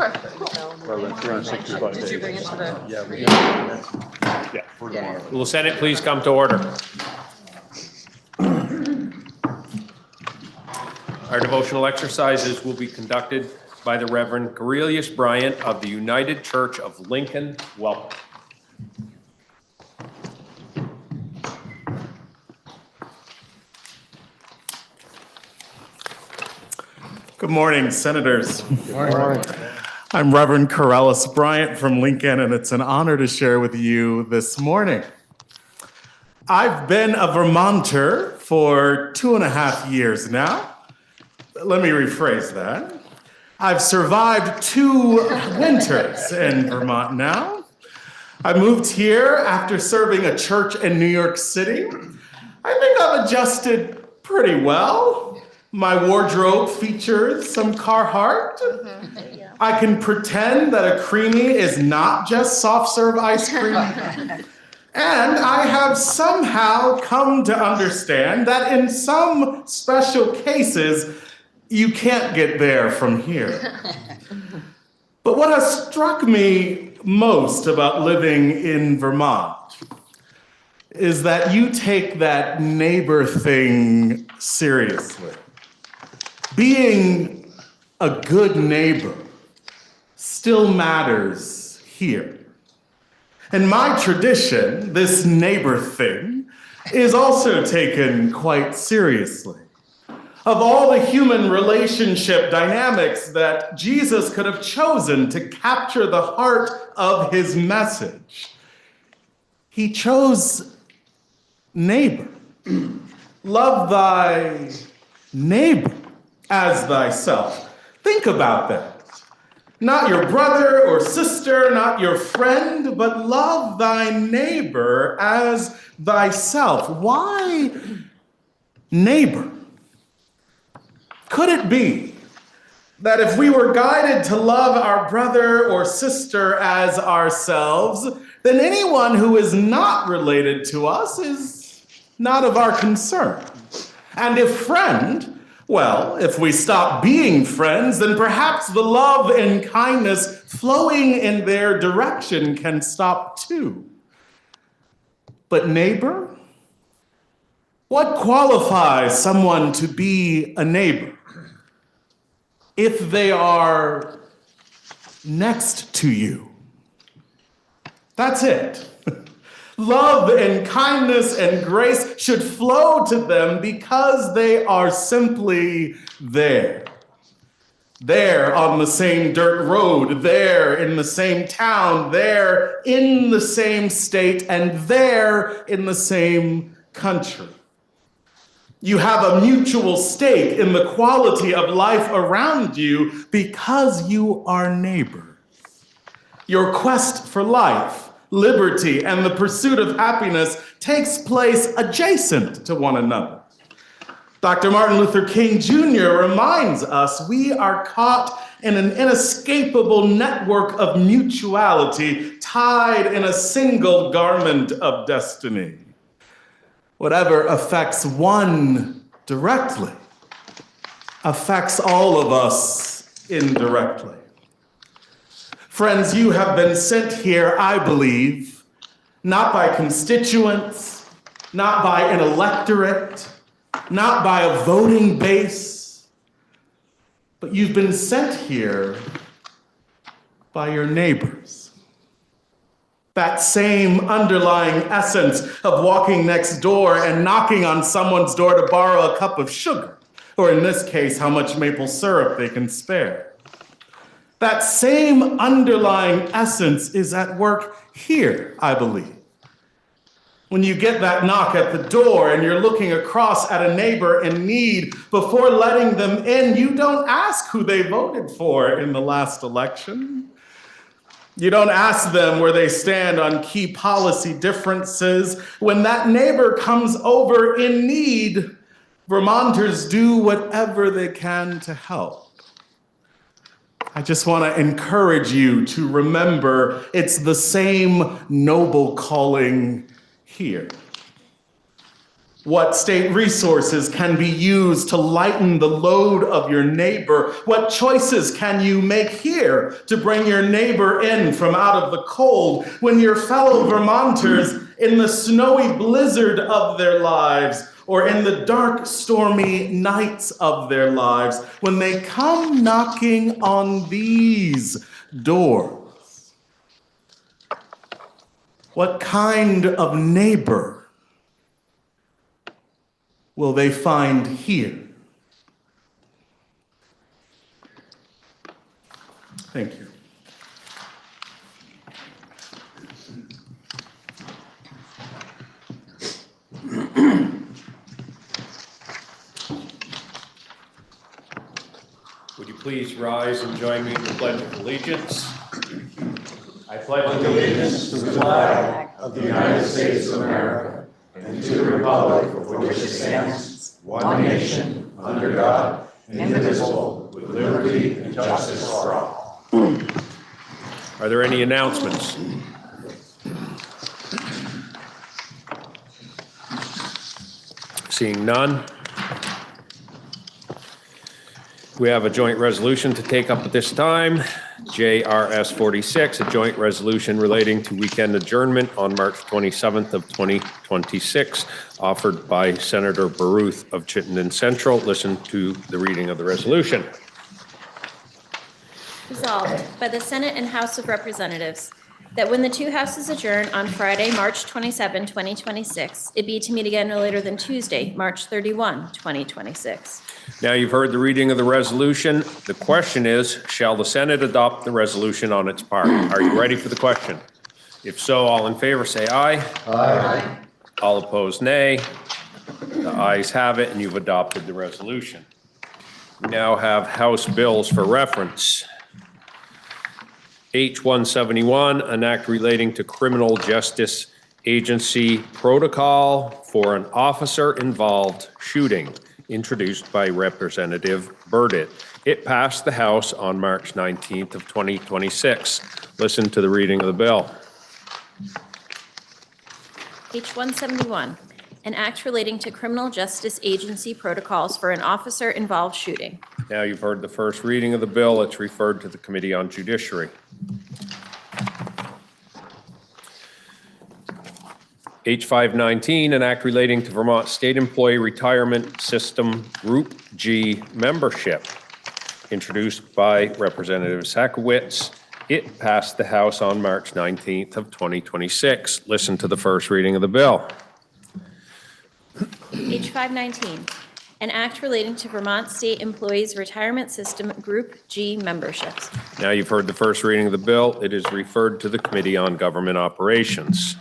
Did you bring it to the? Yeah. Will the Senate please come to order? Our devotional exercises will be conducted by the Reverend Cornelius Bryant of the United Church of Lincoln. Welcome. Good morning, Senators. Good morning. I'm Reverend Cornelius Bryant from Lincoln, and it's an honor to share with you this morning. I've been a Vermonter for 2.5 years now. Let me rephrase that. I've survived 2 winters in Vermont now. I moved here after serving a church in New York City. I think I've adjusted pretty well. My wardrobe features some Carhartt. I can pretend that a creamy is not just soft serve ice cream. And I have somehow come to understand that in some special cases, you can't get there from here. But what has struck me most about living in Vermont is that you take that neighbor thing seriously. Being a good neighbor still matters here. In my tradition, this neighbor thing is also taken quite seriously. Of all the human relationship dynamics that Jesus could have chosen to capture the heart of his message, he chose neighbor. Love thy neighbor as thyself. Think about that. Not your brother or sister, not your friend, but love thy neighbor as thyself. Why neighbor? Could it be that if we were guided to love our brother or sister as ourselves, then anyone who is not related to us is not of our concern? And if friend, well, if we stop being friends, then perhaps the love and kindness flowing in their direction can stop too. But neighbor? What qualifies someone to be a neighbor? If they are next to you. That's it. Love and kindness and grace should flow to them because they are simply there. There on the same dirt road, there in the same town, there in the same state, and there in the same country. You have a mutual stake in the quality of life around you because you are neighbors. Your quest for life, liberty, and the pursuit of happiness takes place adjacent to one another. Dr. Martin Luther King Jr. reminds us we are caught in an inescapable network of mutuality, tied in a single garment of destiny. Whatever affects one directly affects all of us indirectly. Friends, you have been sent here, I believe, not by constituents, not by an electorate, not by a voting base, but you've been sent here by your neighbors. That same underlying essence of walking next door and knocking on someone's door to borrow a cup of sugar, or in this case, how much maple syrup they can spare. That same underlying essence is at work here, I believe. When you get that knock at the door and you're looking across at a neighbor in need, before letting them in, you don't ask who they voted for in the last election. You don't ask them where they stand on key policy differences. When that neighbor comes over in need, Vermonters do whatever they can to help. I just want to encourage you to remember it's the same noble calling here. What state resources can be used to lighten the load of your neighbor? What choices can you make here to bring your neighbor in from out of the cold when your fellow Vermonters, in the snowy blizzard of their lives or in the dark, stormy nights of their lives, when they come knocking on these doors? What kind of neighbor will they find here? Thank you. Would you please rise and join me in the Pledge of Allegiance? I pledge Allegiance to the flag of the United States of America and to the republic for which it stands, one nation, under God, indivisible, with liberty and justice for all. Are there any announcements? Seeing none. We have a joint resolution to take up at this time. JRS 46, a joint resolution relating to weekend adjournment on March 27th of 2026, offered by Senator Baruth of Chittenden Central. Listen to the reading of the resolution. Resolved by the Senate and House of Representatives that when the two houses adjourn on Friday, March 27, 2026, it be to meet again no later than Tuesday, March 31, 2026. Now you've heard the reading of the resolution. The question is, shall the Senate adopt the resolution on its part? Are you ready for the question? If so, all in favor say aye. Aye. All opposed, nay. The ayes have it, and you've adopted the resolution. We now have House bills for reference. H-171, an act relating to criminal justice agency protocol for an officer-involved shooting, introduced by Representative Burdett. It passed the House on March 19th of 2026. Listen to the reading of the bill. H-171, an act relating to criminal justice agency protocols for an officer-involved shooting. Now you've heard the first reading of the bill. It's referred to the Committee on Judiciary. H-519, an act relating to Vermont State Employee Retirement System Group G membership, introduced by Representative Sakowicz. It passed the House on March 19th of 2026. Listen to the first reading of the bill. H-519, an act relating to Vermont State Employees Retirement System Group G memberships. Now you've heard the first reading of the bill. It is referred to the Committee on Government Operations.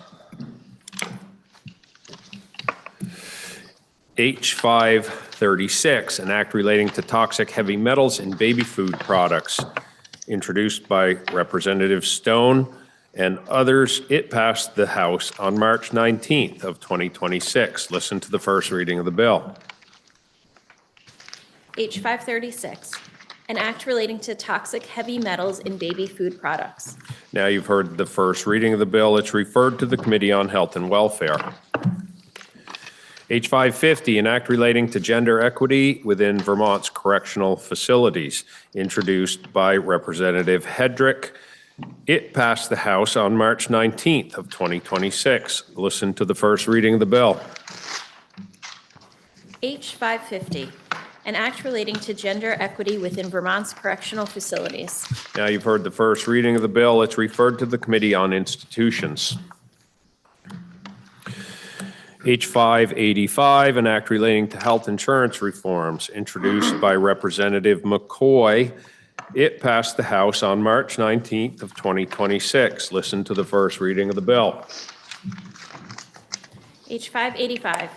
H-536, an act relating to toxic heavy metals in baby food products, introduced by Representative Stone and others. It passed the House on March 19th of 2026. Listen to the first reading of the bill. H-536, an act relating to toxic heavy metals in baby food products. Now you've heard the first reading of the bill. It's referred to the Committee on Health and Welfare. H-550, an act relating to gender equity within Vermont's correctional facilities, introduced by Representative Hedrick. It passed the House on March 19th of 2026. Listen to the first reading of the bill. H-550, an act relating to gender equity within Vermont's correctional facilities. Now you've heard the first reading of the bill. It's referred to the Committee on Institutions. H-585, an act relating to health insurance reforms, introduced by Representative McCoy. It passed the House on March 19th of 2026. Listen to the first reading of the bill. H-585,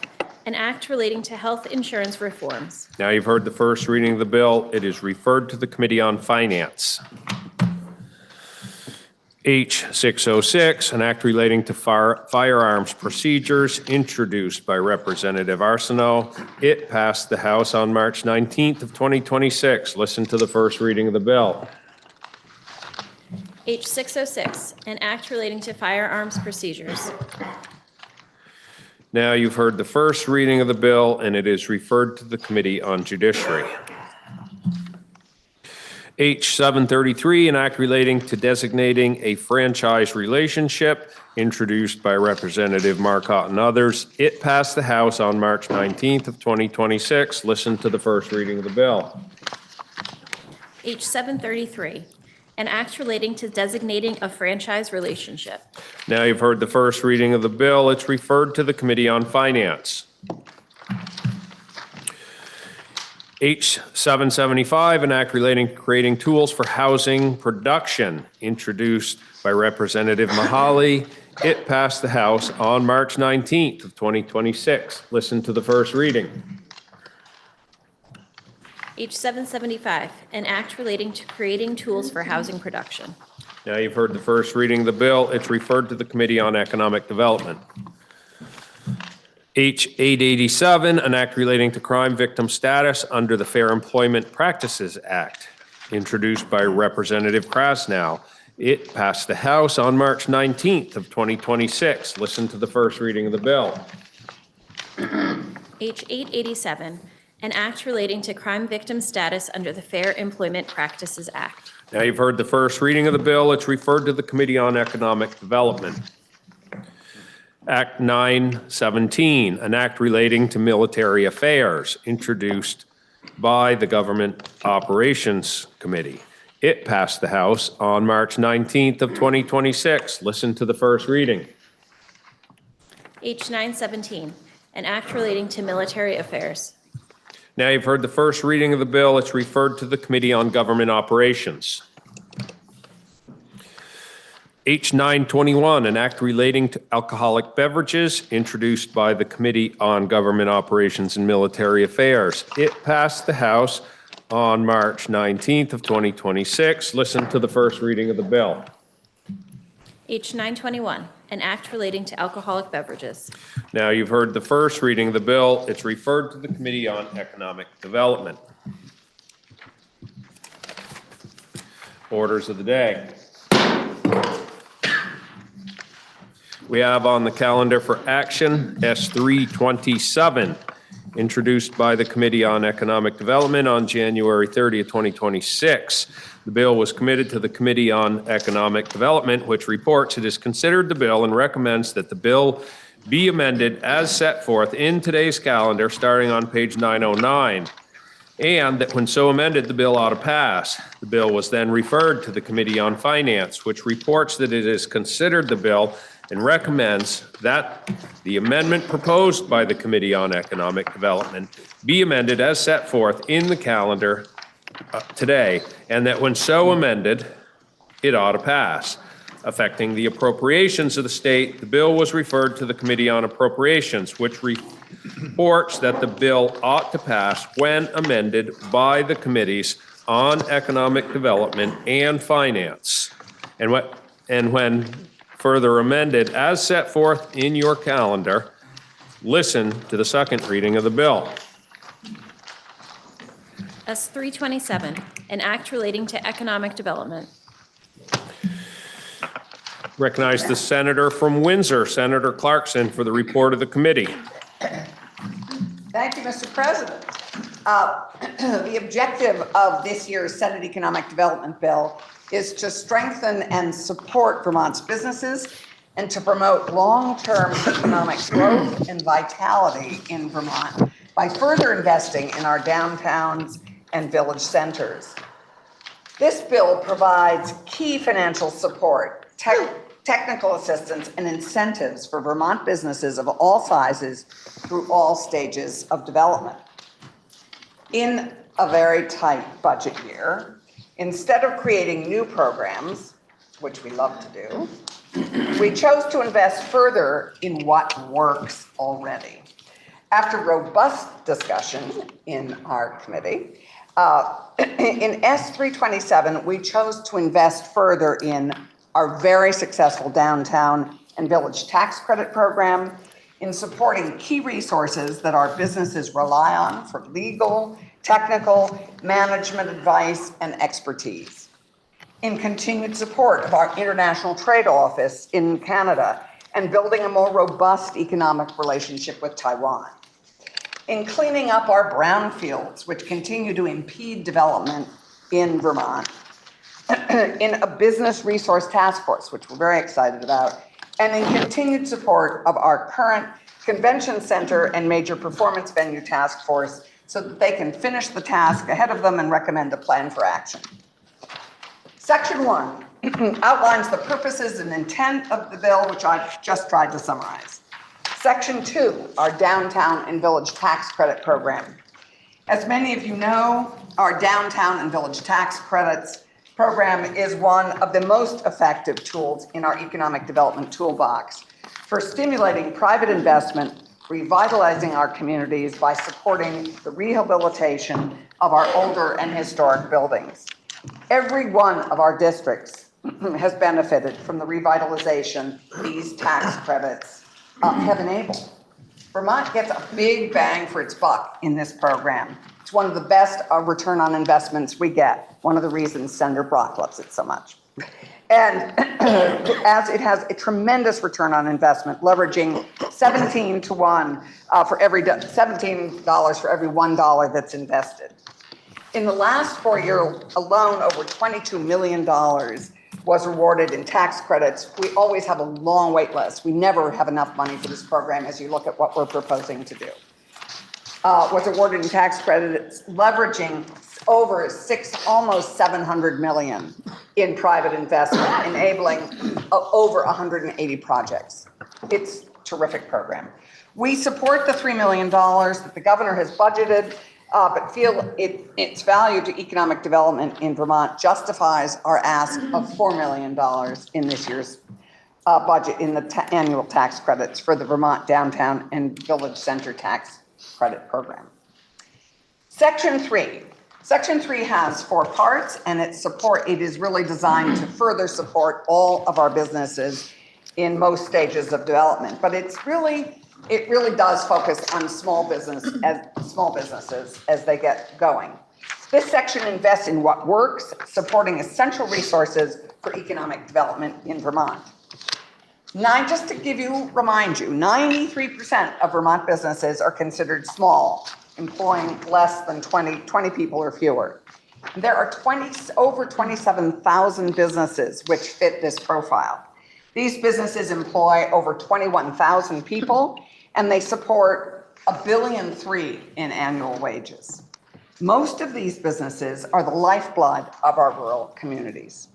an act relating to health insurance reforms. Now you've heard the first reading of the bill. It is referred to the Committee on Finance. H-606, an act relating to firearms procedures, introduced by Representative Arsenault. It passed the House on March 19th of 2026. Listen to the first reading of the bill. H-606, an act relating to firearms procedures. Now you've heard the first reading of the bill, and it is referred to the Committee on Judiciary. H 733, an act relating to designating a franchise relationship, introduced by Representative Marcotte and others. It passed the House on March 19th of 2026. Listen to the first reading of the bill. H 733, an act relating to designating a franchise relationship. Now you've heard the first reading of the bill. It's referred to the Committee on Finance. H 775, an act relating to creating tools for housing production, introduced by Representative Mahaly. It passed the House on March 19th of 2026. Listen to the first reading. H 775, an act relating to creating tools for housing production. Now you've heard the first reading of the bill. It's referred to the Committee on Economic Development. H 887, an act relating to crime victim status under the Fair Employment Practices Act, introduced by Representative Krasnow. It passed the House on March 19th of 2026. Listen to the first reading of the bill. H 887, an act relating to crime victim status under the Fair Employment Practices Act. Now you've heard the first reading of the bill. It's referred to the Committee on Economic Development. Act 917, an act relating to military affairs, introduced by the Government Operations Committee. It passed the House on March 19th of 2026. Listen to the first reading. H 917, an act relating to military affairs. Now you've heard the first reading of the bill. It's referred to the Committee on Government Operations. H 921, an act relating to alcoholic beverages, introduced by the Committee on Government Operations and Military Affairs. It passed the House on March 19th of 2026. Listen to the first reading of the bill. H 921, an act relating to alcoholic beverages. Now you've heard the first reading of the bill. It's referred to the Committee on Economic Development. Orders of the day. We have on the calendar for action S 327, introduced by the Committee on Economic Development on January 30th, 2026. The bill was committed to the Committee on Economic Development, which reports it has considered the bill and recommends that the bill be amended as set forth in today's calendar, starting on page 909, and that when so amended, the bill ought to pass. The bill was then referred to the Committee on Finance, which reports that it has considered the bill and recommends that the amendment proposed by the Committee on Economic Development be amended as set forth in the calendar today, and that when so amended, it ought to pass. Affecting the appropriations of the state, the bill was referred to the Committee on Appropriations, which reports that the bill ought to pass when amended by the Committees on Economic Development and Finance, and when further amended as set forth in your calendar. Listen to the second reading of the bill. S 327, an act relating to economic development. Recognize the senator from Windsor, Senator Clarkson, for the report of the committee. Thank you, Mr. President. The objective of this year's Senate Economic Development Bill is to strengthen and support Vermont's businesses and to promote long-term economic growth and vitality in Vermont by further investing in our downtowns and village centers. This bill provides key financial support, technical assistance, and incentives for Vermont businesses of all sizes through all stages of development. In a very tight budget year, instead of creating new programs, which we love to do, we chose to invest further in what works already. After robust discussion in our committee, in S 327, we chose to invest further in our very successful downtown and village tax credit program, in supporting key resources that our businesses rely on for legal, technical, management advice, and expertise, in continued support of our international trade office in Canada, and building a more robust economic relationship with Taiwan. In cleaning up our brownfields, which continue to impede development in Vermont, in a business resource task force, which we're very excited about, and in continued support of our current convention center and major performance venue task force so that they can finish the task ahead of them and recommend a plan for action. Section 1 outlines the purposes and intent of the bill, which I've just tried to summarize. Section 2, our downtown and village tax credit program. As many of you know, our downtown and village tax credits program is one of the most effective tools in our economic development toolbox for stimulating private investment, revitalizing our communities by supporting the rehabilitation of our older and historic buildings. Every one of our districts has benefited from the revitalization these tax credits have enabled. Vermont gets a big bang for its buck in this program. It's one of the best return on investments we get. One of the reasons Senator Brock loves it so much. And as it has a tremendous return on investment, leveraging 17 to 1 for every $17 for every $1 that's invested. In the last 4 years alone, over $22 million was awarded in tax credits. We always have a long wait list. We never have enough money for this program as you look at what we're proposing to do. Was awarded in tax credits, leveraging over almost 700 million in private investment, enabling over 180 projects. It's a terrific program. We support the $3 million that the governor has budgeted, but feel its value to economic development in Vermont justifies our ask of $4 million in this year's budget in the annual tax credits for the Vermont Downtown and Village Center Tax Credit Program. Section 3. Section 3 has 4 parts, and it is really designed to further support all of our businesses in most stages of development. But it really does focus on small businesses as they get going. This section invests in what works, supporting essential resources for economic development in Vermont. Just to remind you, 93% of Vermont businesses are considered small, employing less than 20 people or fewer. There are over 27,000 businesses which fit this profile. These businesses employ over 21,000 people, and they support $1.3 billion in annual wages. Most of these businesses are the lifeblood of our rural communities.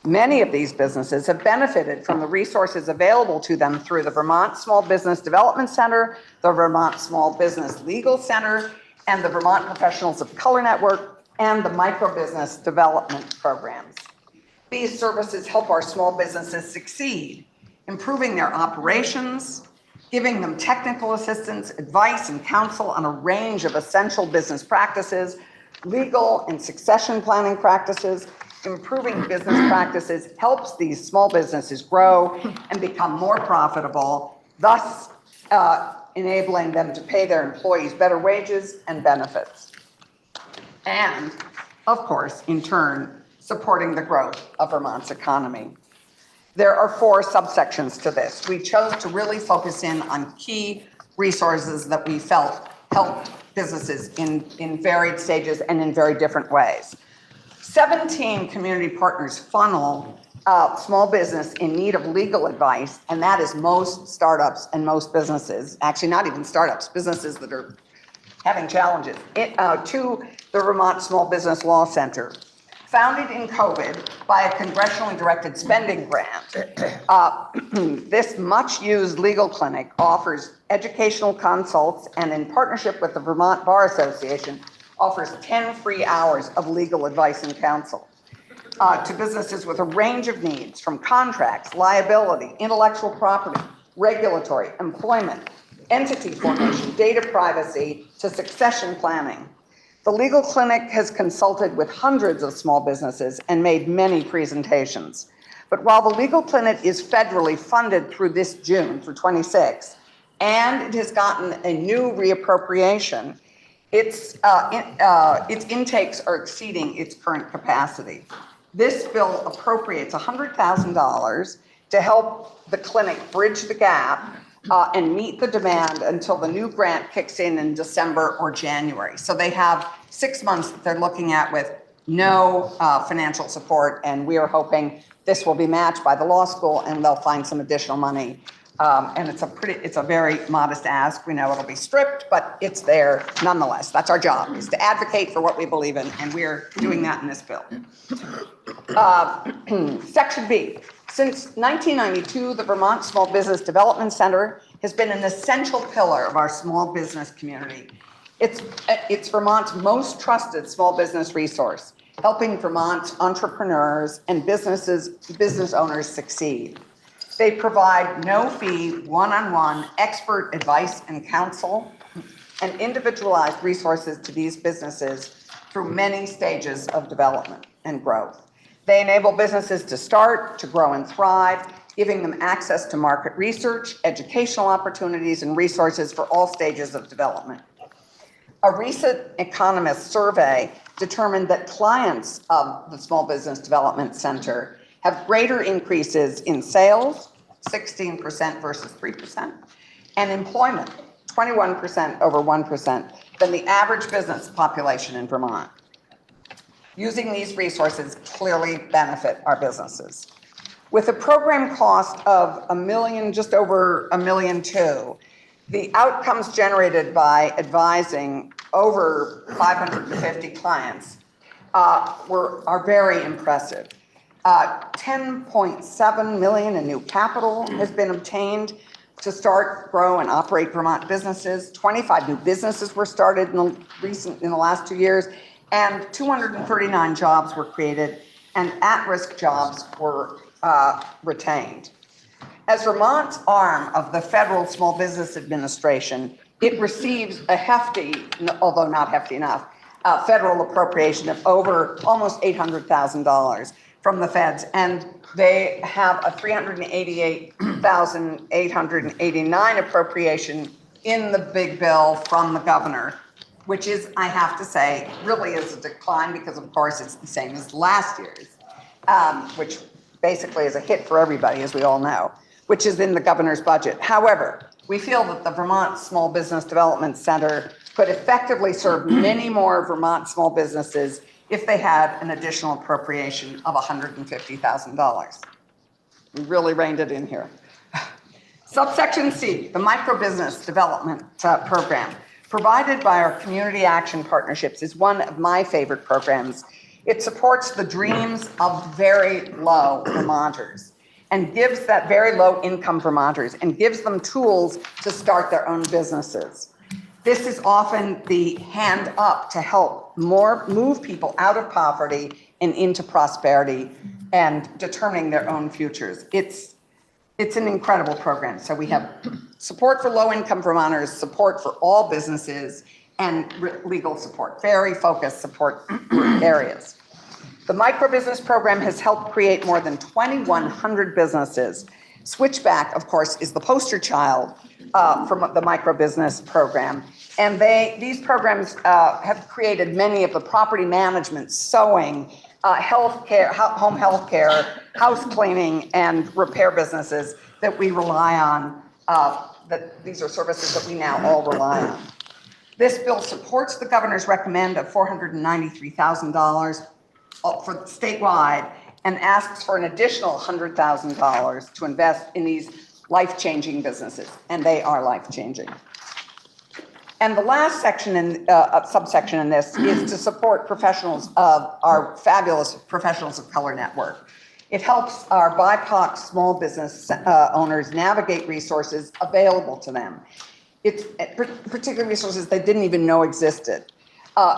Many of these businesses have benefited from the resources available to them through the Vermont Small Business Development Center, the Vermont Small Business Legal Center, and the Vermont Professionals of Color Network, and the microbusiness development programs. These services help our small businesses succeed, improving their operations, giving them technical assistance, advice, and counsel on a range of essential business practices, legal and succession planning practices. Improving business practices helps these small businesses grow and become more profitable, thus enabling them to pay their employees better wages and benefits. And, of course, in turn, supporting the growth of Vermont's economy. There are 4 subsections to this. We chose to really focus in on key resources that we felt helped businesses in varied stages and in very different ways. 17 community partners funnel small business in need of legal advice, and that is most startups and most businesses, actually not even startups, businesses that are having challenges, to the Vermont Small Business Law Center. Founded in COVID by a congressionally directed spending grant, this much-used legal clinic offers educational consults and in partnership with the Vermont Bar Association, offers 10 free hours of legal advice and counsel to businesses with a range of needs from contracts, liability, intellectual property, regulatory, employment, entity formation, data privacy, to succession planning. The legal clinic has consulted with hundreds of small businesses and made many presentations. But while the legal clinic is federally funded through this June, through 26, and it has gotten a new reappropriation, its intakes are exceeding its current capacity. This bill appropriates $100,000 to help the clinic bridge the gap and meet the demand until the new grant kicks in December or January. So they have 6 months that they're looking at with no financial support, and we are hoping this will be matched by the law school and they'll find some additional money. And it's a very modest ask. We know it'll be stripped, but it's there nonetheless. That's our job, is to advocate for what we believe in, and we're doing that in this bill. Section B. Since 1992, the Vermont Small Business Development Center has been an essential pillar of our small business community. It's Vermont's most trusted small business resource, helping Vermont's entrepreneurs and business owners succeed. They provide no-fee, one-on-one expert advice and counsel and individualized resources to these businesses through many stages of development and growth. They enable businesses to start, to grow and thrive, giving them access to market research, educational opportunities, and resources for all stages of development. A recent Economist survey determined that clients of the Small Business Development Center have greater increases in sales, 16% versus 3%, and employment, 21% over 1%, than the average business population in Vermont. Using these resources clearly benefit our businesses. With a program cost of just over $1.2 million, the outcomes generated by advising over 550 clients are very impressive. $10.7 million in new capital has been obtained to start, grow, and operate Vermont businesses. 25 new businesses were started in the last 2 years, and 239 jobs were created, and at-risk jobs were retained. As Vermont's arm of the Federal Small Business Administration, it receives a hefty, although not hefty enough, federal appropriation of over almost $800,000 from the feds, and they have a $388,889 appropriation in the big bill from the governor, which is, I have to say, really is a decline because, of course, it's the same as last year's, which basically is a hit for everybody, as we all know, which is in the governor's budget. However, we feel that the Vermont Small Business Development Center could effectively serve many more Vermont small businesses if they had an additional appropriation of $150,000. We really reined it in here. Subsection C, the Microbusiness Development Program, provided by our Community Action Partnerships, is one of my favorite programs. It supports the dreams of very low Vermonters and gives that very low income Vermonters and gives them tools to start their own businesses. This is often the hand up to help move people out of poverty and into prosperity and determining their own futures. It's an incredible program. So we have support for low-income Vermonters, support for all businesses, and legal support, very focused support areas. The microbusiness program has helped create more than 2,100 businesses. Switchback, of course, is the poster child from the microbusiness program. And these programs have created many of the property management, sewing, healthcare, home healthcare, house cleaning, and repair businesses that we rely on. That these are services that we now all rely on. This bill supports the governor's recommend of $493,000 for statewide and asks for an additional $100,000 to invest in these life-changing businesses, and they are life-changing. And the last section subsection in this is to support professionals of our fabulous Professionals of Color Network. It helps our BIPOC small business owners navigate resources available to them. It's particular resources they didn't even know existed.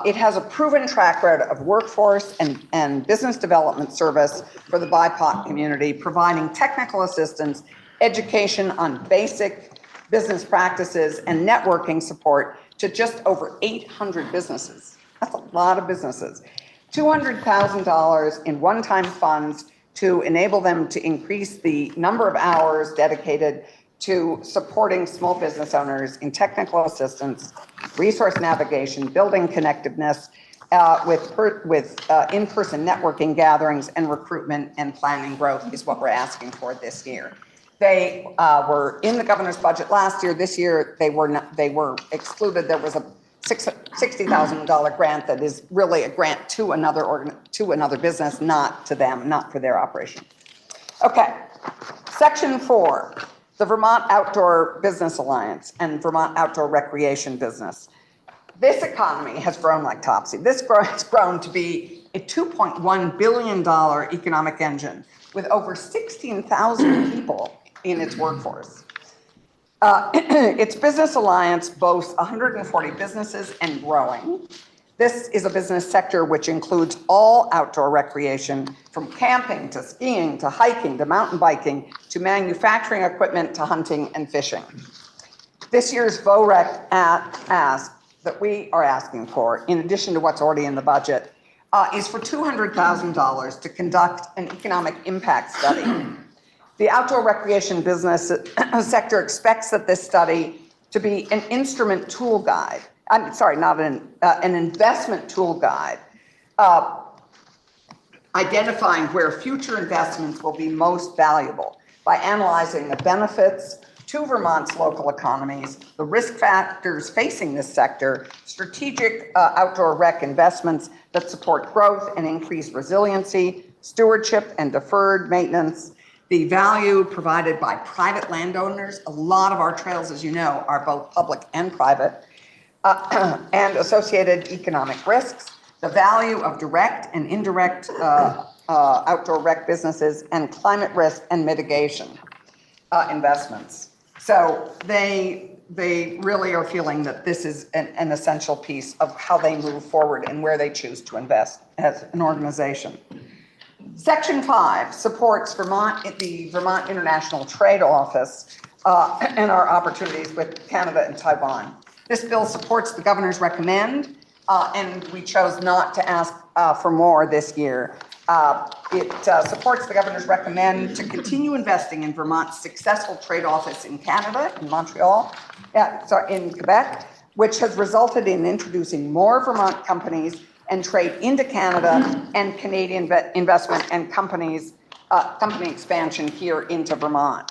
It has a proven track record of workforce and business development service for the BIPOC community, providing technical assistance, education on basic business practices, and networking support to just over 800 businesses. That's a lot of businesses. $200,000 in one-time funds to enable them to increase the number of hours dedicated to supporting small business owners in technical assistance, resource navigation, building connectiveness, with in-person networking gatherings and recruitment and planning growth is what we're asking for this year. They were in the governor's budget last year. This year, they were excluded. There was a $60,000 grant that is really a grant to another business, not to them, not for their operation. Okay, section 4, the Vermont Outdoor Business Alliance and Vermont Outdoor Recreation Business. This economy has grown like topsy. This has grown to be a $2.1 billion economic engine with over 16,000 people in its workforce. Its business alliance boasts 140 businesses and growing. This is a business sector which includes all outdoor recreation, from camping to skiing to hiking to mountain biking to manufacturing equipment to hunting and fishing. This year's VOREC ask that we are asking for, in addition to what's already in the budget, is for $200,000 to conduct an economic impact study. The outdoor recreation business sector expects that this study to be an instrument tool guide. I'm sorry, not an investment tool guide, identifying where future investments will be most valuable by analyzing the benefits to Vermont's local economies, the risk factors facing this sector, strategic outdoor rec investments that support growth and increase resiliency, stewardship and deferred maintenance, the value provided by private landowners. A lot of our trails, as you know, are both public and private, and associated economic risks, the value of direct and indirect outdoor rec businesses, and climate risk and mitigation investments. So they really are feeling that this is an essential piece of how they move forward and where they choose to invest as an organization. Section 5 supports the Vermont International Trade Office and our opportunities with Canada and Taiwan. This bill supports the governor's recommend, and we chose not to ask for more this year. It supports the governor's recommend to continue investing in Vermont's successful trade office in Canada, in Montreal, in Quebec, which has resulted in introducing more Vermont companies and trade into Canada and Canadian investment and company expansion here into Vermont.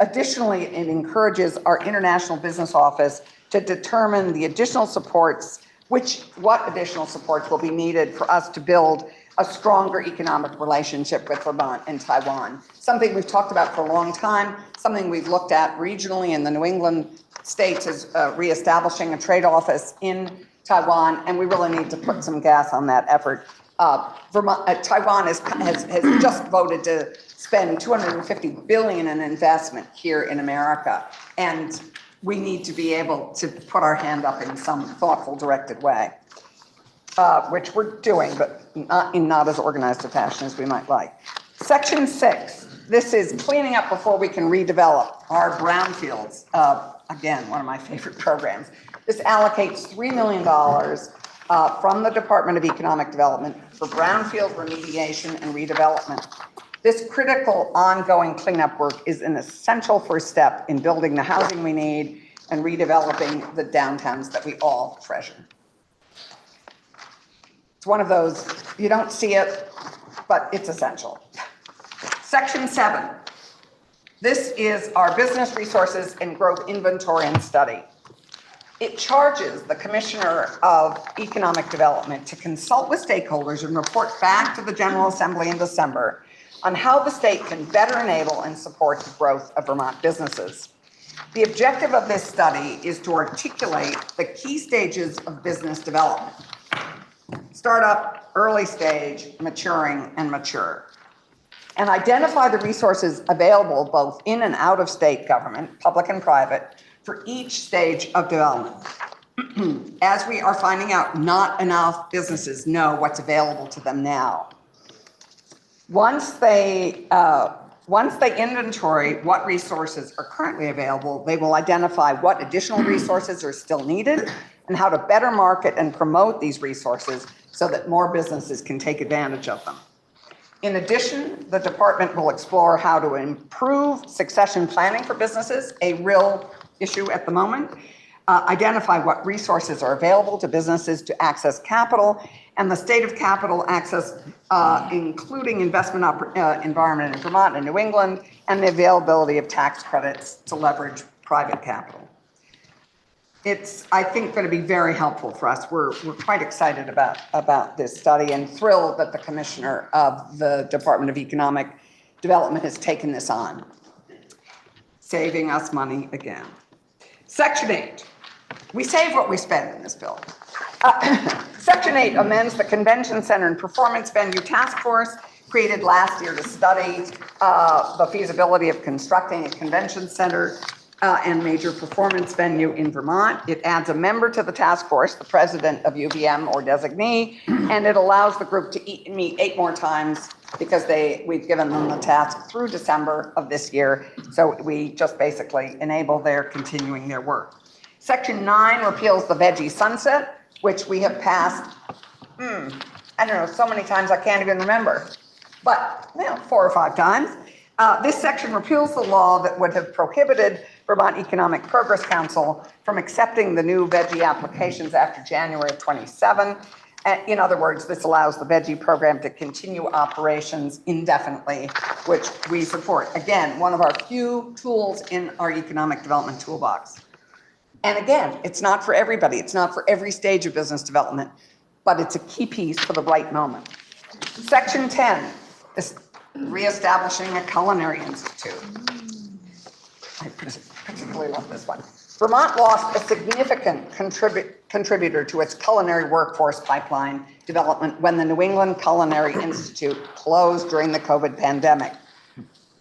Additionally, it encourages our international business office to determine the additional supports, what additional supports will be needed for us to build a stronger economic relationship with Vermont and Taiwan. Something we've talked about for a long time, something we've looked at regionally in the New England states is reestablishing a trade office in Taiwan, and we really need to put some gas on that effort. Taiwan has just voted to spend $250 billion in investment here in America, and we need to be able to put our hand up in some thoughtful, directed way, which we're doing, but not as organized a fashion as we might like. Section 6, this is cleaning up before we can redevelop our brownfields. Again, one of my favorite programs. This allocates $3 million from the Department of Economic Development for brownfield remediation and redevelopment. This critical ongoing cleanup work is an essential first step in building the housing we need and redeveloping the downtowns that we all treasure. It's one of those, you don't see it, but it's essential. Section 7. This is our business resources and growth inventory and study. It charges the Commissioner of Economic Development to consult with stakeholders and report back to the General Assembly in December on how the state can better enable and support the growth of Vermont businesses. The objective of this study is to articulate the key stages of business development: startup, early stage, maturing, and mature, and identify the resources available both in and out of state government, public and private, for each stage of development. As we are finding out, not enough businesses know what's available to them now. Once they inventory what resources are currently available, they will identify what additional resources are still needed and how to better market and promote these resources so that more businesses can take advantage of them. In addition, the department will explore how to improve succession planning for businesses, a real issue at the moment, identify what resources are available to businesses to access capital, and the state of capital access, including investment environment in Vermont and New England, and the availability of tax credits to leverage private capital. It's, I think, going to be very helpful for us. We're quite excited about this study and thrilled that the Commissioner of the Department of Economic Development has taken this on, saving us money again. Section 8. We save what we spend in this bill. Section 8 amends the Convention Center and Performance Venue Task Force created last year to study the feasibility of constructing a convention center and major performance venue in Vermont. It adds a member to the task force, the president of UVM or designee, and it allows the group to meet 8 more times because we've given them the task through December of this year. So we just basically enable their continuing their work. Section 9 repeals the veggie sunset, which we have passed, I don't know, so many times I can't even remember, but 4 or 5 times. This section repeals the law that would have prohibited Vermont Economic Progress Council from accepting the new veggie applications after January of 27. In other words, this allows the veggie program to continue operations indefinitely, which we support. Again, one of our few tools in our economic development toolbox. And again, it's not for everybody. It's not for every stage of business development, but it's a key piece for the right moment. Section 10 is reestablishing a culinary institute. I particularly love this one. Vermont lost a significant contributor to its culinary workforce pipeline development when the New England Culinary Institute closed during the COVID pandemic.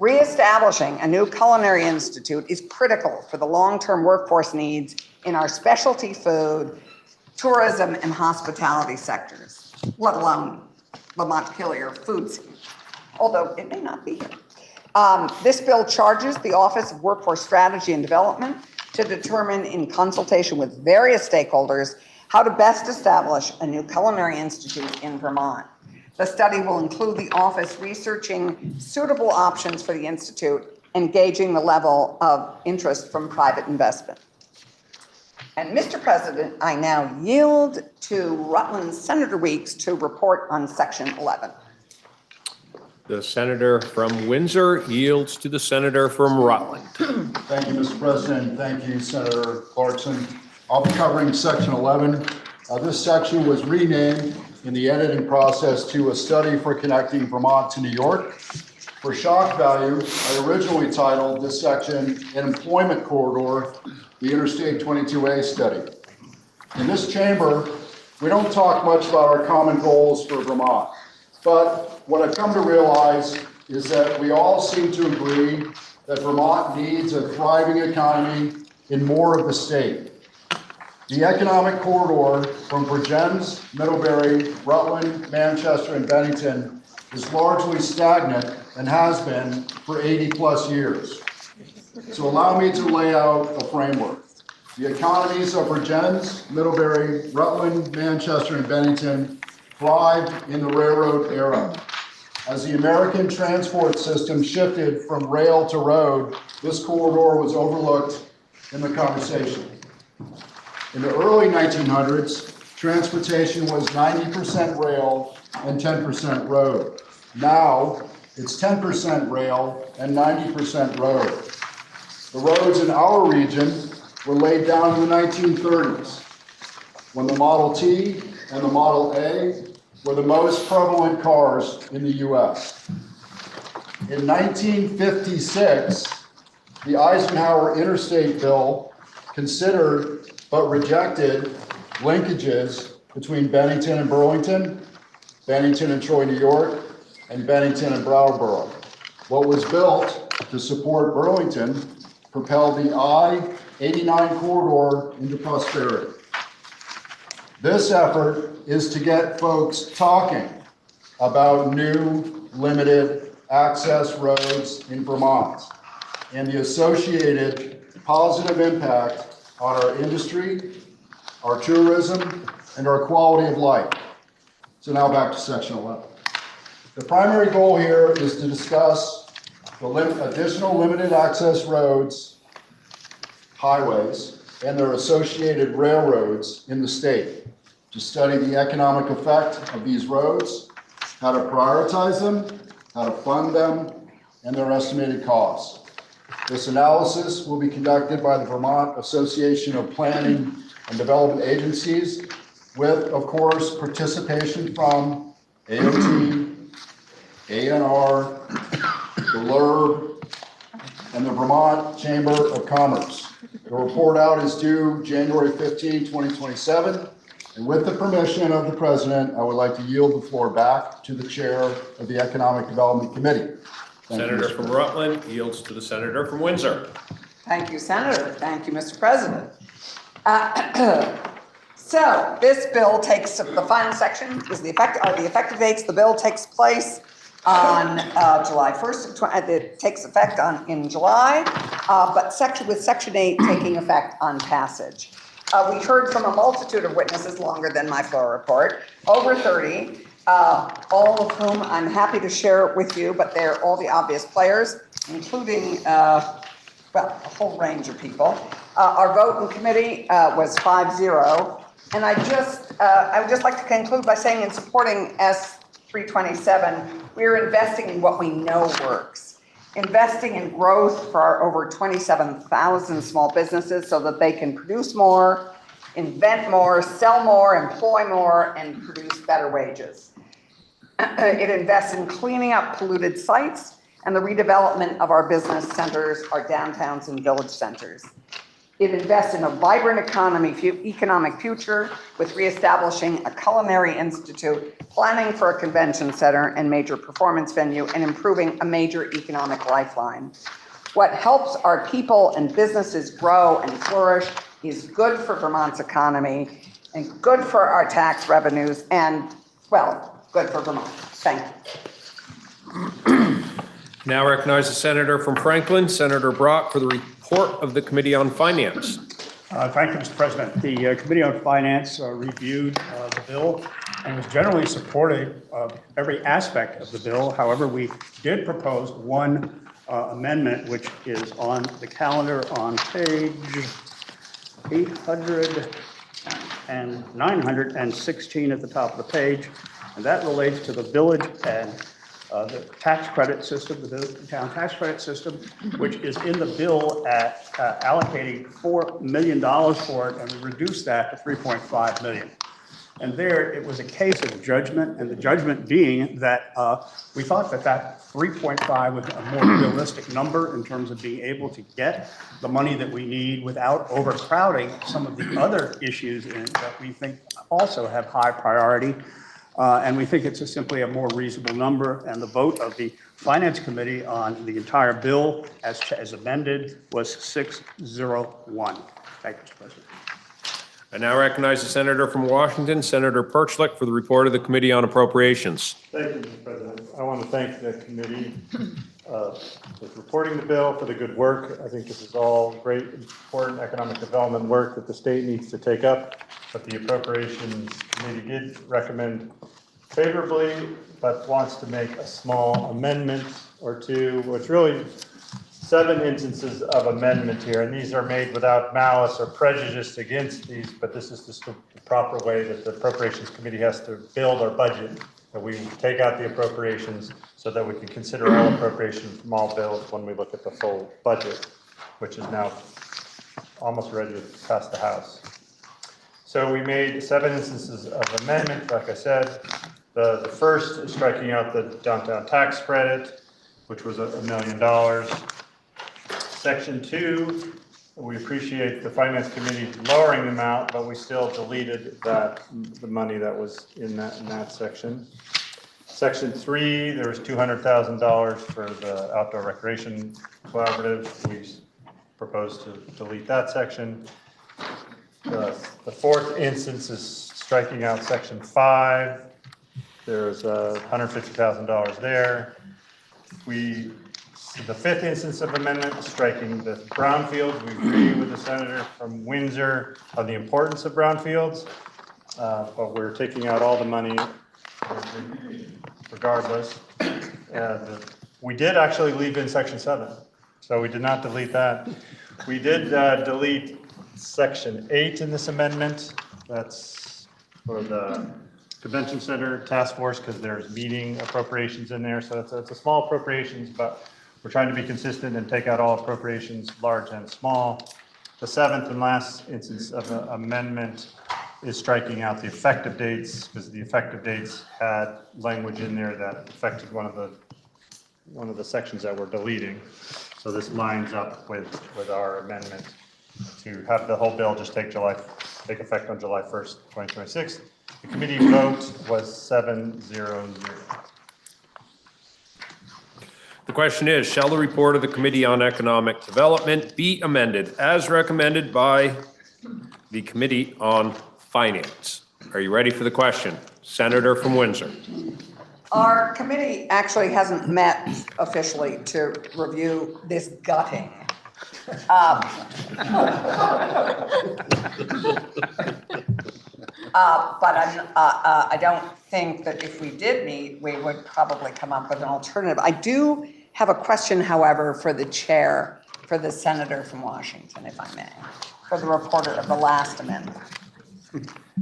Reestablishing a new culinary institute is critical for the long-term workforce needs in our specialty food, tourism, and hospitality sectors, let alone the Montpelier food scene, although it may not be here. This bill charges the Office of Workforce Strategy and Development to determine, in consultation with various stakeholders, how to best establish a new culinary institute in Vermont. The study will include the office researching suitable options for the institute, engaging the level of interest from private investment. And Mr. President, I now yield to Rutland Senator Weeks to report on Section 11. The senator from Windsor yields to the senator from Rutland. Thank you, Mr. President. Thank you, Senator Clarkson. I'll be covering Section 11. This section was renamed in the editing process to a study for connecting Vermont to New York. For shock value, I originally titled this section an employment corridor, the Interstate 22A study. In this chamber, we don't talk much about our common goals for Vermont, but what I've come to realize is that we all seem to agree that Vermont needs a thriving economy in more of the state. The economic corridor from Vergennes, Middlebury, Rutland, Manchester, and Bennington is largely stagnant and has been for 80+ years. So allow me to lay out a framework. The economies of Vergennes, Middlebury, Rutland, Manchester, and Bennington thrived in the railroad era. As the American transport system shifted from rail to road, this corridor was overlooked in the conversation. In the early 1900s, transportation was 90% rail and 10% road. Now, it's 10% rail and 90% road. The roads in our region were laid down in the 1930s, when the Model T and the Model A were the most prevalent cars in the US. In 1956, the Eisenhower Interstate Bill considered but rejected linkages between Bennington and Burlington, Bennington and Troy, New York, and Bennington and Brattleboro. What was built to support Burlington propelled the I-89 corridor into prosperity. This effort is to get folks talking about new limited access roads in Vermont and the associated positive impact on our industry, our tourism, and our quality of life. So now back to Section 11. The primary goal here is to discuss the additional limited access roads, highways, and their associated railroads in the state to study the economic effect of these roads, how to prioritize them, how to fund them, and their estimated costs. This analysis will be conducted by the Vermont Association of Planning and Development Agencies with, of course, participation from AOT, ANR, the LURB, and the Vermont Chamber of Commerce. The report out is due January 15, 2027. And with the permission of the president, I would like to yield the floor back to the chair of the Economic Development Committee. Thank you, Senator Mr. from President. Rutland yields to the senator from Windsor. Thank you, Senator. Thank you, Mr. President. So this bill takes, the final section is the effective dates. The bill takes place on July 1st. It takes effect in July, but with Section 8 taking effect on passage. We heard from a multitude of witnesses, longer than my floor report, over 30, all of whom I'm happy to share with you, but they're all the obvious players, including, well, a whole range of people. Our vote in committee was 5-0, and I would just like to conclude by saying in supporting S327, we're investing in what we know works. Investing in growth for our over 27,000 small businesses so that they can produce more, invent more, sell more, employ more, and produce better wages. It invests in cleaning up polluted sites and the redevelopment of our business centers, our downtowns and village centers. It invests in a vibrant economic future with reestablishing a culinary institute, planning for a convention center and major performance venue, and improving a major economic lifeline. What helps our people and businesses grow and flourish is good for Vermont's economy and good for our tax revenues and, well, good for Vermont. Thank you. Now recognize the senator from Franklin, Senator Brock, for the report of the Committee on Finance. Thank you, Mr. President. The Committee on Finance reviewed the bill and was generally supportive of every aspect of the bill. However, we did propose one amendment, which is on the calendar on page 800 and 916 at the top of the page, and that relates to the village and the tax credit system, the town tax credit system, which is in the bill at allocating $4 million for it, and we reduced that to $3.5 million. And there, it was a case of judgment, and the judgment being that we thought that 3.5 was a more realistic number in terms of being able to get the money that we need without overcrowding some of the other issues that we think also have high priority. And we think it's simply a more reasonable number, and the vote of the Finance Committee on the entire bill as amended was 6-0-1. Thank you, Mr. President. I now recognize the senator from Washington, Senator Perchlik, for the report of the Committee on Appropriations. Thank you, Mr. President. I want to thank the committee with reporting the bill for the good work. I think this is all great, important economic development work that the state needs to take up, but the Appropriations Committee did recommend favorably, but wants to make a small amendment or two, which really 7 instances of amendment here, and these are made without malice or prejudice against these, but this is just the proper way that the Appropriations Committee has to build our budget, that we take out the appropriations so that we can consider all appropriations from all bills when we look at the full budget, which is now almost ready to pass the House. So we made 7 instances of amendment, like I said. The first is striking out the downtown tax credit, which was $1 million. Section 2, we appreciate the Finance Committee lowering the amount, but we still deleted the money that was in that section. Section 3, there was $200,000 for the Outdoor Recreation Collaborative. We proposed to delete that section. The fourth instance is striking out Section 5. There's $150,000 there. The fifth instance of amendment, striking the brownfields. We agree with the senator from Windsor on the importance of brownfields, but we're taking out all the money regardless. We did actually leave in Section 7, so we did not delete that. We did delete Section 8 in this amendment. That's for the Convention Center Task Force, because there's meeting appropriations in there. So it's a small appropriations, but we're trying to be consistent and take out all appropriations, large and small. The seventh and last instance of an amendment is striking out the effective dates, because the effective dates had language in there that affected one of the sections that we're deleting. So this lines up with our amendment to have the whole bill just take effect on July 1st, 2026. The committee vote was 7-0-0. The question is, shall the report of the Committee on Economic Development be amended as recommended by the Committee on Finance? Are you ready for the question? Senator from Windsor. Our committee actually hasn't met officially to review this gutting. But I don't think that if we did meet, we would probably come up with an alternative. I do have a question, however, for the chair, for the senator from Washington, if I may, for the reporter of the last amendment.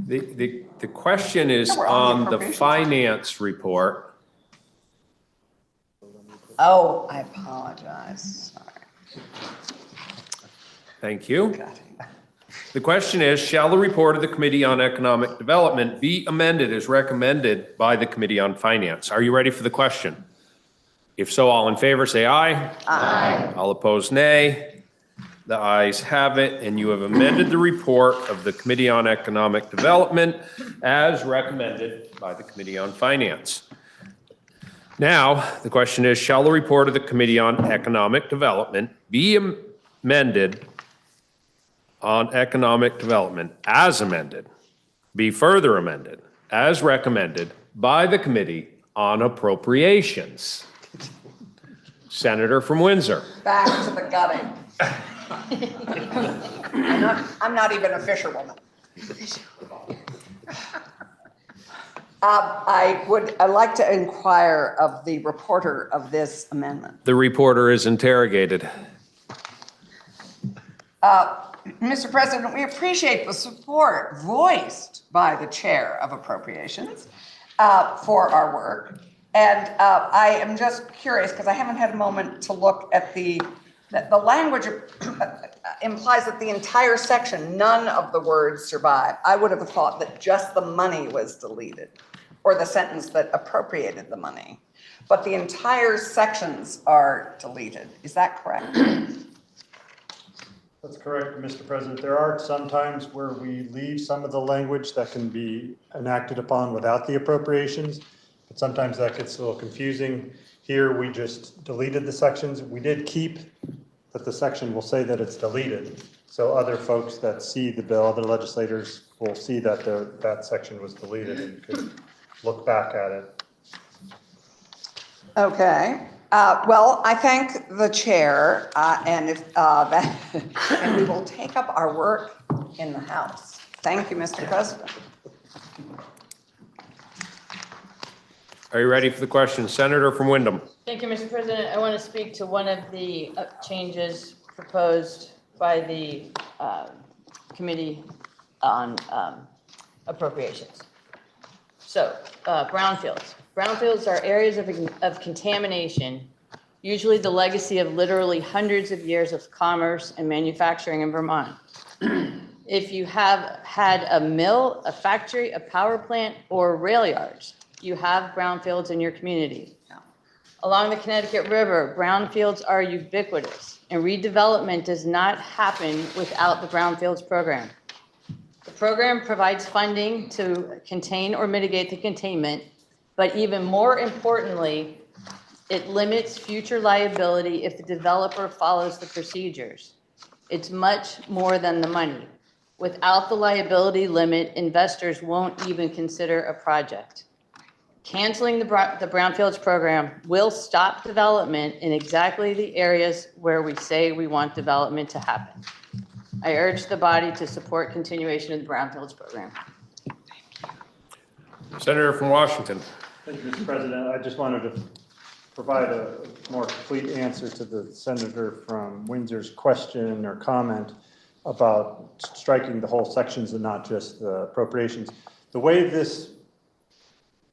The question is No, we're on the on the appropriations. finance report. Oh, I apologize. Sorry. Thank you. Gutting. The question is, shall the report of the Committee on Economic Development be amended as recommended by the Committee on Finance? Are you ready for the question? If so, all in favor, say aye. Aye. All opposed, nay. The ayes have it, and you have amended the report of the Committee on Economic Development as recommended by the Committee on Finance. Now, the question is, shall the report of the Committee on Economic Development be amended on economic development as amended, be further amended as recommended by the Committee on Appropriations? Senator from Windsor. Back to the gutting. I'm not even a fisherwoman. I'd like to inquire of the reporter of this amendment. The reporter is interrogated. Mr. President, we appreciate the support voiced by the chair of appropriations for our work. And I am just curious, because I haven't had a moment to look at the language implies that the entire section, none of the words survive. I would have thought that just the money was deleted, or the sentence that appropriated the money. But the entire sections are deleted. Is that correct? That's correct, Mr. President. There are some times where we leave some of the language that can be enacted upon without the appropriations, but sometimes that gets a little confusing. Here, we just deleted the sections. We did keep that the section will say that it's deleted, so other folks that see the bill, other legislators will see that that section was deleted and could look back at it. Okay. Well, I thank the chair, and we will take up our work in the House. Thank you, Mr. President. Are you ready for the question? Senator from Windham. Thank you, Mr. President. I want to speak to one of the changes proposed by the Committee on Appropriations. So, brownfields. Brownfields are areas of contamination, usually the legacy of literally hundreds of years of commerce and manufacturing in Vermont. If you have had a mill, a factory, a power plant, or rail yards, you have brownfields in your community. Along the Connecticut River, brownfields are ubiquitous, and redevelopment does not happen without the brownfields program. The program provides funding to contain or mitigate the containment, but even more importantly, it limits future liability if the developer follows the procedures. It's much more than the money. Without the liability limit, investors won't even consider a project. Canceling the brownfields program will stop development in exactly the areas where we say we want development to happen. I urge the body to support continuation of the brownfields program. Senator from Washington. Thank you, Mr. President. I just wanted to provide a more complete answer to the senator from Windsor's question or comment. about striking the whole sections and not just the appropriations. The way this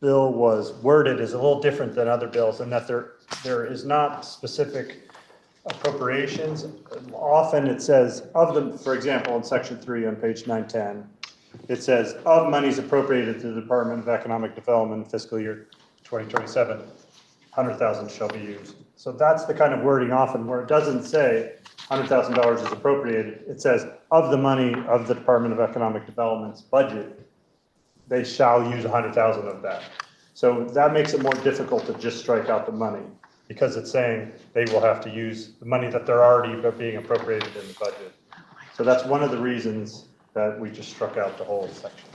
bill was worded is a little different than other bills in that there is not specific appropriations. Often it says of them, for example, in section 3 on page 910, it says of monies appropriated to the Department of Economic Development fiscal year 2027, 100,000 shall be used. So that's the kind of wording often where it doesn't say $100,000 is appropriated. It says of the money of the Department of Economic Development's budget, they shall use 100,000 of that. So that makes it more difficult to just strike out the money because it's saying they will have to use the money that they're already being appropriated in the budget. So that's one of the reasons that we just struck out the whole section.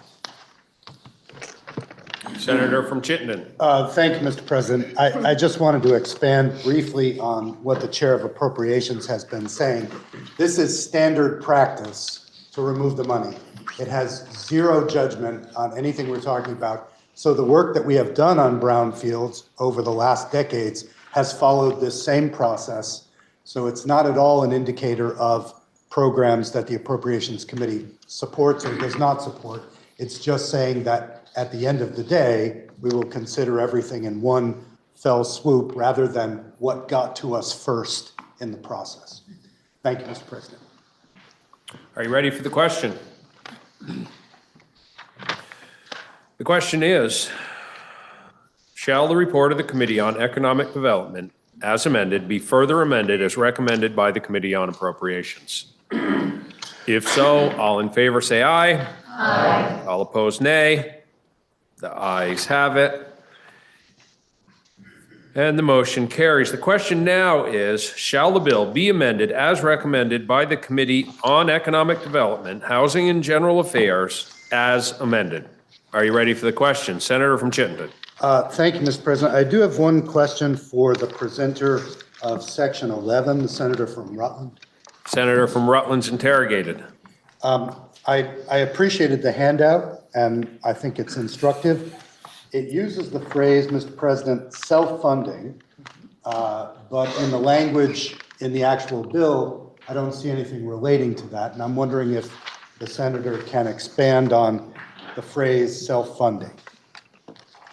Senator from Chittenden. Thank you, Mr. President. I just wanted to expand briefly on what the Chair of Appropriations has been saying. This is standard practice to remove the money. It has zero judgment on anything we're talking about. So the work that we have done on brownfields over the last decades has followed this same process. So it's not at all an indicator of programs that the Appropriations Committee supports or does not support. It's just saying that at the end of the day, we will consider everything in one fell swoop rather than what got to us first in the process. Thank you, Mr. President. Are you ready for the question? The question is, shall the report of the Committee on Economic Development, as amended, be further amended as recommended by the Committee on Appropriations? If so, all in favor say aye. Aye. All opposed, nay. The ayes have it. And the motion carries. The question now is, shall the bill be amended as recommended by the Committee on Economic Development, Housing and General Affairs as amended? Are you ready for the question? Senator from Chittenden. Thank you, Mr. President. I do have one question for the presenter of Section 11, the Senator from Rutland. Senator from Rutland's interrogated. I appreciated the handout, and I think it's instructive. It uses the phrase, Mr. President, self-funding, but in the language in the actual bill, I don't see anything relating to that. And I'm wondering if the senator can expand on the phrase self-funding.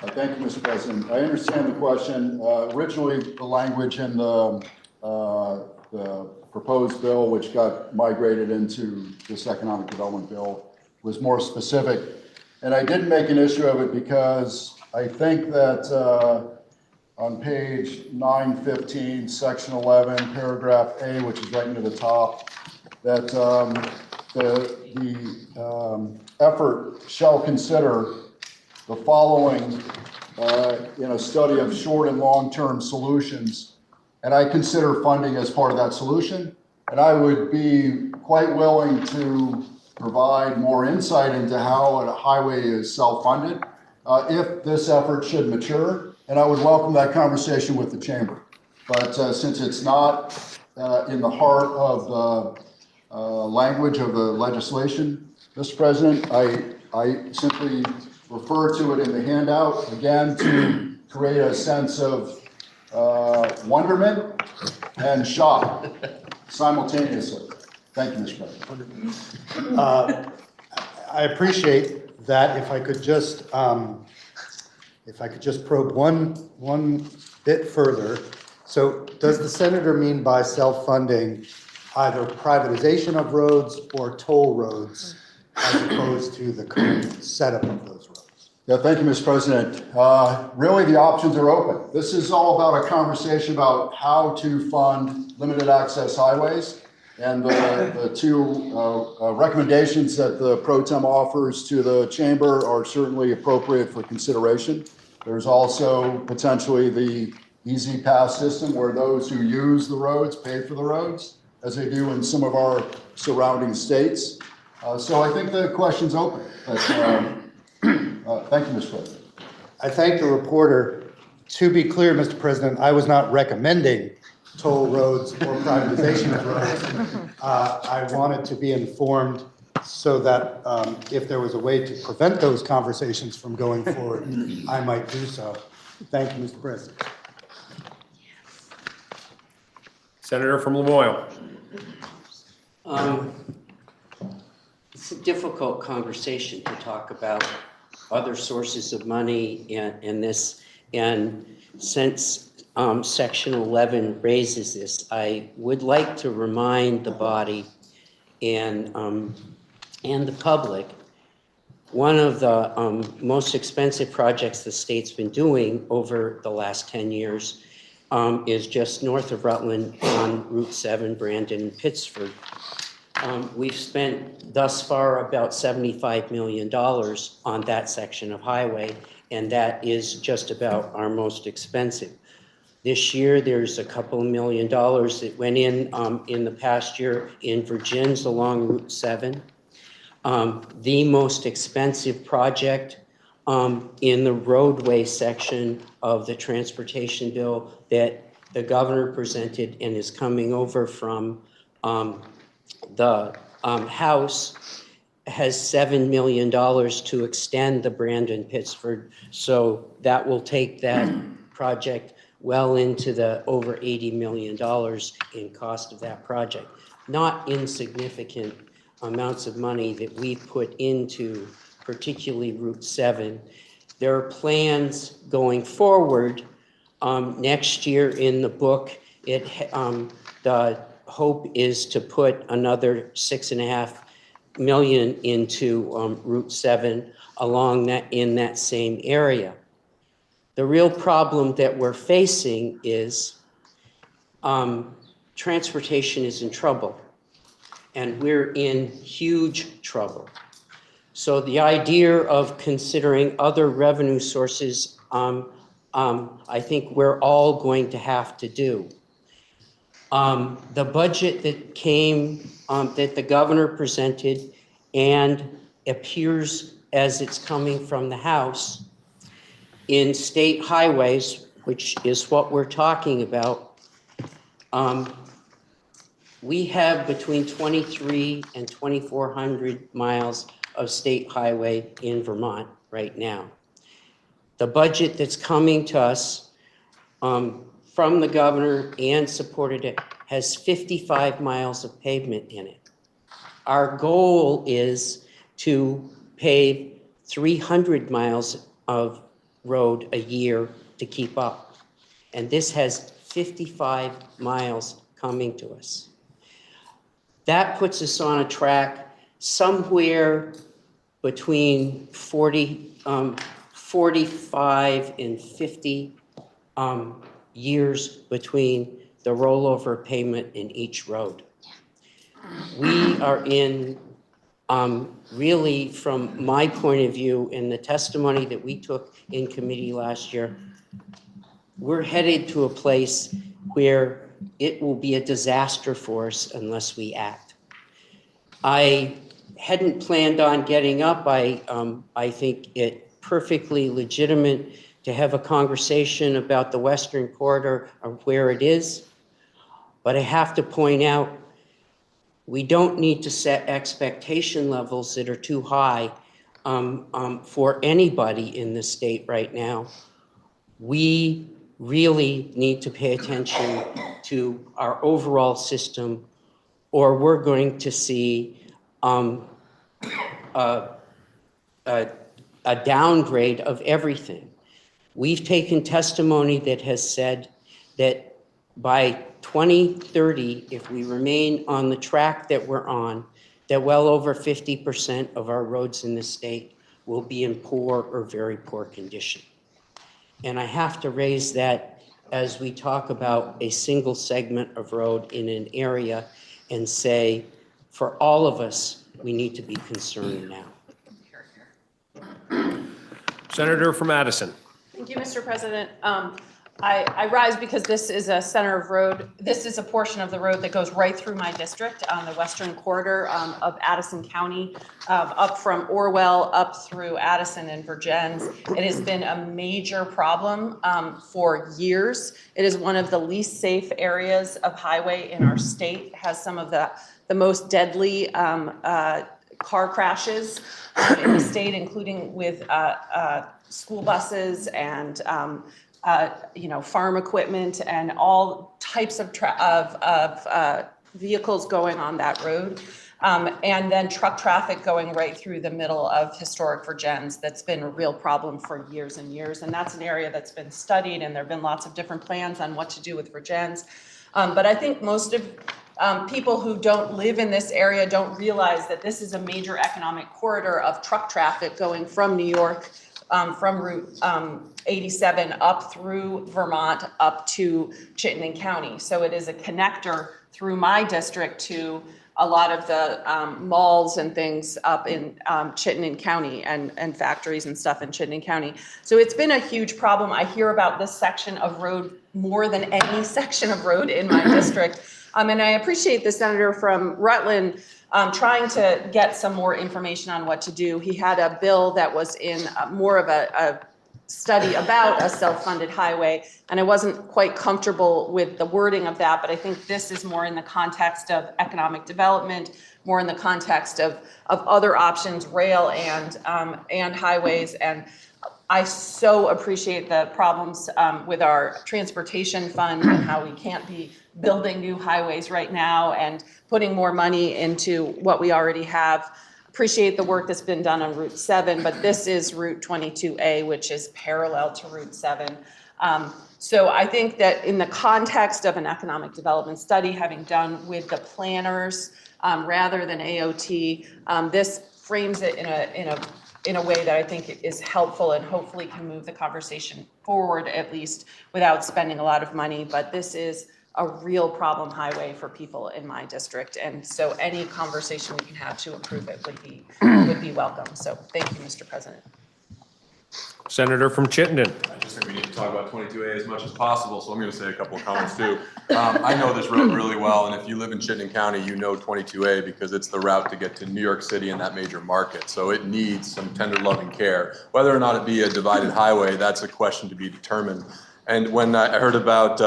Thank you, Mr. President. I understand the question. Originally, the language in the proposed bill, which got migrated into this economic development bill, was more specific. And I didn't make an issue of it because I think that on page 915, section 11, paragraph A, which is right near the top, that the effort shall consider the following in a study of short and long-term solutions. And I consider funding as part of that solution. And I would be quite willing to provide more insight into how a highway is self-funded if this effort should mature. And I would welcome that conversation with the chamber. But since it's not in the heart of the language of the legislation, Mr. President, I simply refer to it in the handout, again, to create a sense of wonderment and shock simultaneously. Thank you, Mr. President. I appreciate that. If I could just probe one bit further. So does the senator mean by self-funding either privatization of roads or toll roads as opposed to the current setup of those roads? Yeah, thank you, Mr. President. Really, the options are open. This is all about a conversation about how to fund limited access highways. And the two recommendations that the Pro Tem offers to the chamber are certainly appropriate for consideration. There's also potentially the Easy Pass system where those who use the roads pay for the roads, as they do in some of our surrounding states. So I think the question's open. But, thank you, Mr. President. I thank the reporter. To be clear, Mr. President, I was not recommending toll roads or privatization of roads. I wanted to be informed so that if there was a way to prevent those conversations from going forward, I might do so. Thank you, Mr. President. Senator from Lamoille. it's a difficult conversation to talk about other sources of money in this. And since Section 11 raises this, I would like to remind the body and the public, one of the most expensive projects the state's been doing over the last 10 years is just north of Rutland on Route 7, Brandon and Pittsford. We've spent thus far about $75 million on that section of highway, and that is just about our most expensive. This year, there's a couple $1 million that went in the past year in Virgins along Route 7. The most expensive project in the roadway section of the transportation bill that the governor presented and is coming over from the House has $7 million to extend the Brandon-Pittsford. So that will take that project well into the over $80 million in cost of that project. Not insignificant amounts of money that we put into particularly Route 7. There are plans going forward. Next year in the book, the hope is to put another $6.5 million into Route 7 along that in that same area. The real problem that we're facing is transportation is in trouble, and we're in huge trouble. So the idea of considering other revenue sources, I think we're all going to have to do. The budget that came, that the governor presented and appears as it's coming from the House in state highways, which is what we're talking about, we have between 23 and 2,400 miles of state highway in Vermont right now. The budget that's coming to us from the governor and supported it has 55 miles of pavement in it. Our goal is to pave 300 miles of road a year to keep up. And this has 55 miles coming to us. That puts us on a track somewhere between 45 and 50 years between the rollover payment in each road. We are in, really from my point of view, in the testimony that we took in committee last year, we're headed to a place where it will be a disaster for us unless we act. I hadn't planned on getting up. I think it perfectly legitimate to have a conversation about the Western Corridor of where it is. But I have to point out, we don't need to set expectation levels that are too high for anybody in the state right now. We really need to pay attention to our overall system, or we're going to see a downgrade of everything. We've taken testimony that has said that by 2030, if we remain on the track that we're on, that well over 50% of our roads in the state will be in poor or very poor condition. And I have to raise that as we talk about a single segment of road in an area and say, for all of us, we need to be concerned now. Senator from Madison. Thank you, Mr. President. I rise because this is a center of road. This is a portion of the road that goes right through my district on the western corridor of Addison County, up from Orwell, up through Addison and Virgins. It has been a major problem for years. It is one of the least safe areas of highway in our state. It has some of the most deadly car crashes in the state, including with school buses and farm equipment and all types of vehicles going on that road. And then truck traffic going right through the middle of historic Virgins. That's been a real problem for years and years. And that's an area that's been studied, and there've been lots of different plans on what to do with Virgins. But I think most of people who don't live in this area don't realize that this is a major economic corridor of truck traffic going from New York, from Route 87 up through Vermont, up to Chittenden County. So it is a connector through my district to a lot of the malls and things up in Chittenden County and factories and stuff in Chittenden County. So it's been a huge problem. I hear about this section of road more than any section of road in my district. And I appreciate the senator from Rutland trying to get some more information on what to do. He had a bill that was in more of a study about a self-funded highway, and I wasn't quite comfortable with the wording of that, but I think this is more in the context of economic development, more in the context of other options, rail and highways. And I so appreciate the problems with our transportation fund and how we can't be building new highways right now and putting more money into what we already have. Appreciate the work that's been done on Route 7, but this is Route 22A, which is parallel to Route 7. So I think that in the context of an economic development study, having done with the planners rather than AOT, this frames it in a way that I think is helpful and hopefully can move the conversation forward, at least without spending a lot of money. But this is a real problem highway for people in my district. And so any conversation we can have to improve it would be welcome. So thank you, Mr. President. Senator from Chittenden. I just think we need to talk about 22A as much as possible, so I'm going to say a couple of comments too. I know this road really well, and if you live in Chittenden County, you know 22A because it's the route to get to New York City and that major market. So it needs some tender loving care. Whether or not it be a divided highway, that's a question to be determined. And when I heard about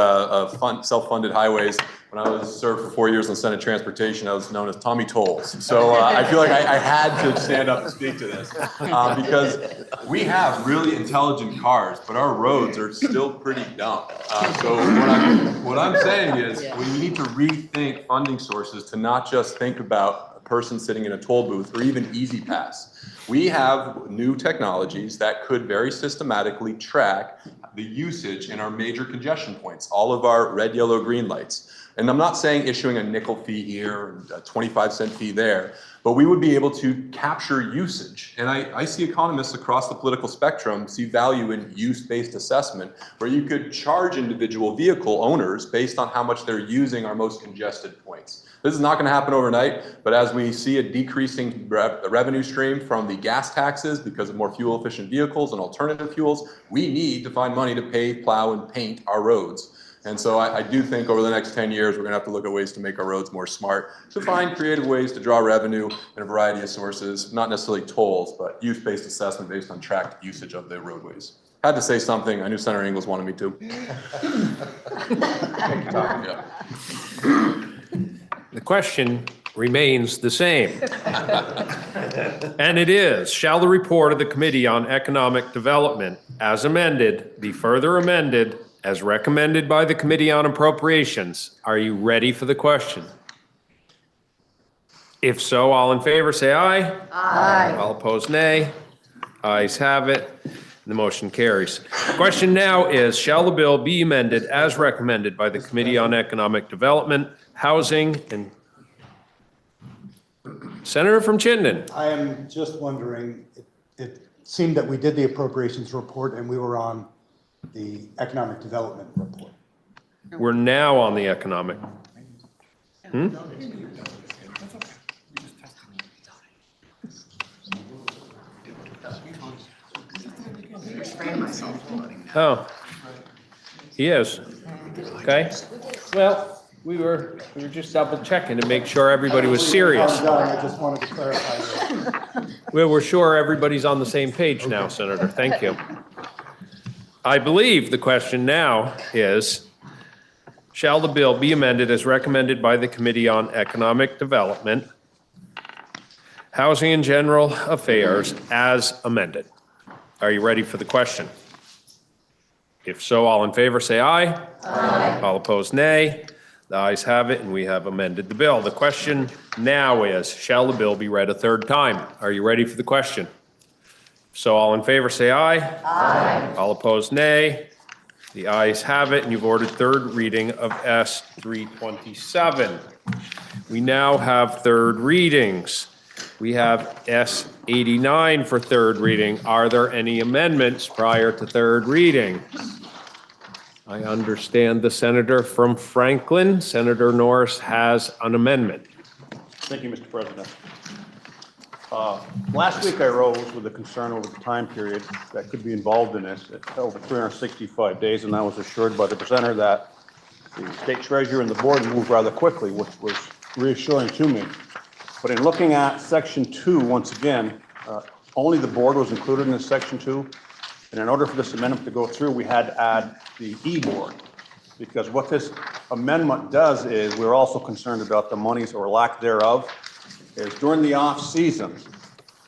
self-funded highways, when I was served for 4 years on Senate Transportation, I was known as Tommy Tolles. So I feel like I had to stand up and speak to this because we have really intelligent cars, but our roads are still pretty dumb. So what I'm saying is we need to rethink funding sources to not just think about a person sitting in a toll booth or even Easy Pass. We have new technologies that could very systematically track the usage in our major congestion points, all of our red, yellow, green lights. And I'm not saying issuing a nickel fee here and a 25-cent fee there, but we would be able to capture usage. And I see economists across the political spectrum see value in use-based assessment, where you could charge individual vehicle owners based on how much they're using our most congested points. This is not going to happen overnight, but as we see a decreasing revenue stream from the gas taxes because of more fuel-efficient vehicles and alternative fuels, we need to find money to pave, plow, and paint our roads. And so I do think over the next 10 years, we're going to have to look at ways to make our roads more smart, to find creative ways to draw revenue in a variety of sources, not necessarily tolls, but use-based assessment based on tracked usage of the roadways. Had to say something. I knew Senator Ingles wanted me to. Thank you, Tom. Yeah. The question remains the same. And it is, shall the report of the Committee on Economic Development as amended be further amended as recommended by the Committee on Appropriations? Are you ready for the question? If so, all in favor say aye. Aye. All opposed, nay. Ayes have it. The motion carries. The question now is, shall the bill be amended as recommended by the Committee on Economic Development, Housing, and Senator from Chittenden? I am just wondering, it seemed that we did the appropriations report and we were on the economic development report. We're now on the economic. Oh, he is. Okay. Well, we were just double checking to make sure everybody was serious. I'm done. I just wanted to clarify that. Well, we're sure everybody's on the same page now, Senator. Thank you. I believe the question now is, shall the bill be amended as recommended by the Committee on Economic Development, Housing and General Affairs as amended? Are you ready for the question? If so, all in favor say aye. Aye. All opposed, nay. The ayes have it, and we have amended the bill. The question now is, shall the bill be read a third time? Are you ready for the question? So all in favor, say aye. Aye. All opposed, nay. The ayes have it, and you've ordered third reading of S 327. We now have third readings. We have S 89 for third reading. Are there any amendments prior to third reading? I understand the senator from Franklin, Senator Norris, has an amendment. Thank you, Mr. President. Last week I rose with a concern over the time period that could be involved in this, over 365 days, and I was assured by the presenter that the state treasurer and the board moved rather quickly, which was reassuring to me. But in looking at section 2, once again, only the board was included in this section 2. And in order for this amendment to go through, we had to add the e-board. Because what this amendment does is, we're also concerned about the monies or lack thereof, is during the off-season,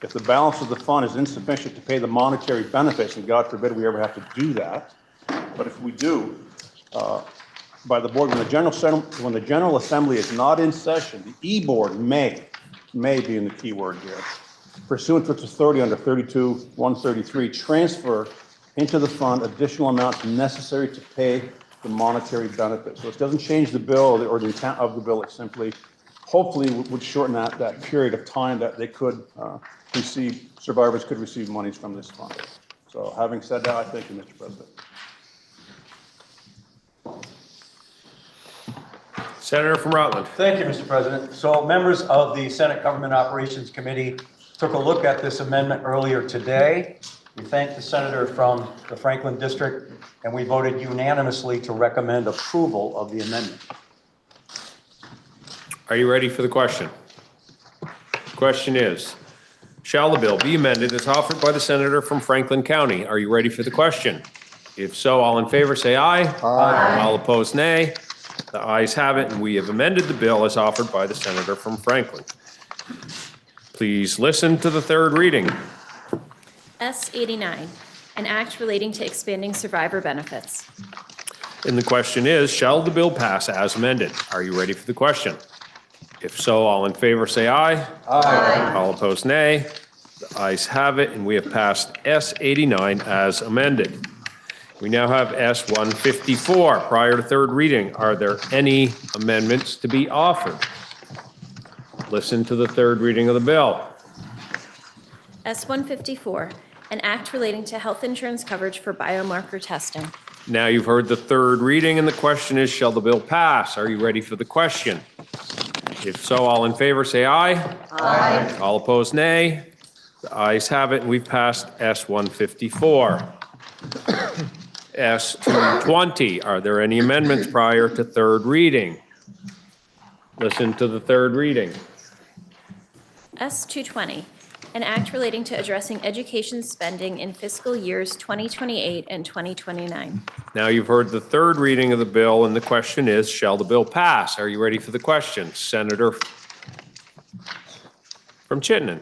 if the balance of the fund is insufficient to pay the monetary benefits, and God forbid we ever have to do that, but if we do, by the board, when the General Assembly is not in session, the e-board may be in the key word here, pursuant to its authority under 32-133, transfer into the fund additional amounts necessary to pay the monetary benefit. So it doesn't change the bill or the intent of the bill. It simply, hopefully, would shorten that period of time that they could survivors could receive monies from this fund. So having said that, I thank you, Mr. President. Senator from Rutland. Thank you, Mr. President. So members of the Senate Government Operations Committee took a look at this amendment earlier today. We thank the senator from the Franklin District, and we voted unanimously to recommend approval of the amendment. Are you ready for the question? The question is, shall the bill be amended as offered by the senator from Franklin County? Are you ready for the question? If so, all in favor say aye. Aye. All opposed, nay. The ayes have it, and we have amended the bill as offered by the senator from Franklin. Please listen to the third reading. S 89, an act relating to expanding survivor benefits. And the question is, shall the bill pass as amended? Are you ready for the question? If so, all in favor say aye. Aye. All opposed, nay. The ayes have it, and we have passed S 89 as amended. We now have S 154. Prior to third reading, are there any amendments to be offered? Listen to the third reading of the bill. S 154, an act relating to health insurance coverage for biomarker testing. Now you've heard the third reading, and the question is, shall the bill pass? Are you ready for the question? If so, all in favor say aye. Aye. All opposed, nay. The ayes have it, and we've passed S 154. S 220, are there any amendments prior to third reading? Listen to the third reading. S 220, an act relating to addressing education spending in fiscal years 2028 and 2029. Now you've heard the third reading of the bill, and the question is, shall the bill pass? Are you ready for the question? Senator from Chittenden.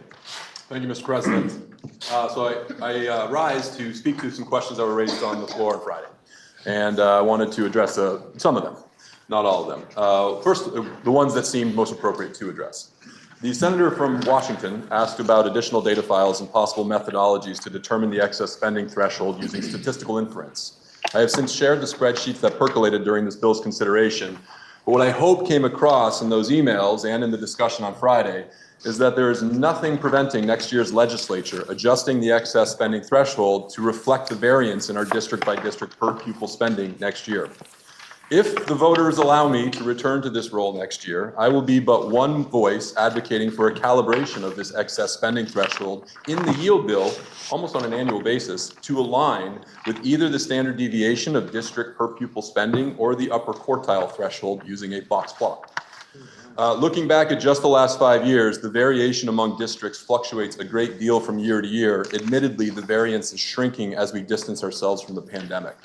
Thank you, Mr. President. So I rise to speak to some questions that were raised on the floor on Friday. And I wanted to address some of them, not all of them. First, the ones that seemed most appropriate to address. The senator from Washington asked about additional data files and possible methodologies to determine the excess spending threshold using statistical inference. I have since shared the spreadsheets that percolated during this bill's consideration. But what I hope came across in those emails and in the discussion on Friday is that there is nothing preventing next year's legislature adjusting the excess spending threshold to reflect the variance in our district by district per pupil spending next year. If the voters allow me to return to this role next year, I will be but one voice advocating for a calibration of this excess spending threshold in the yield bill, almost on an annual basis, to align with either the standard deviation of district per pupil spending or the upper quartile threshold using a box plot. Looking back at just the last 5 years, the variation among districts fluctuates a great deal from year to year. Admittedly, the variance is shrinking as we distance ourselves from the pandemic.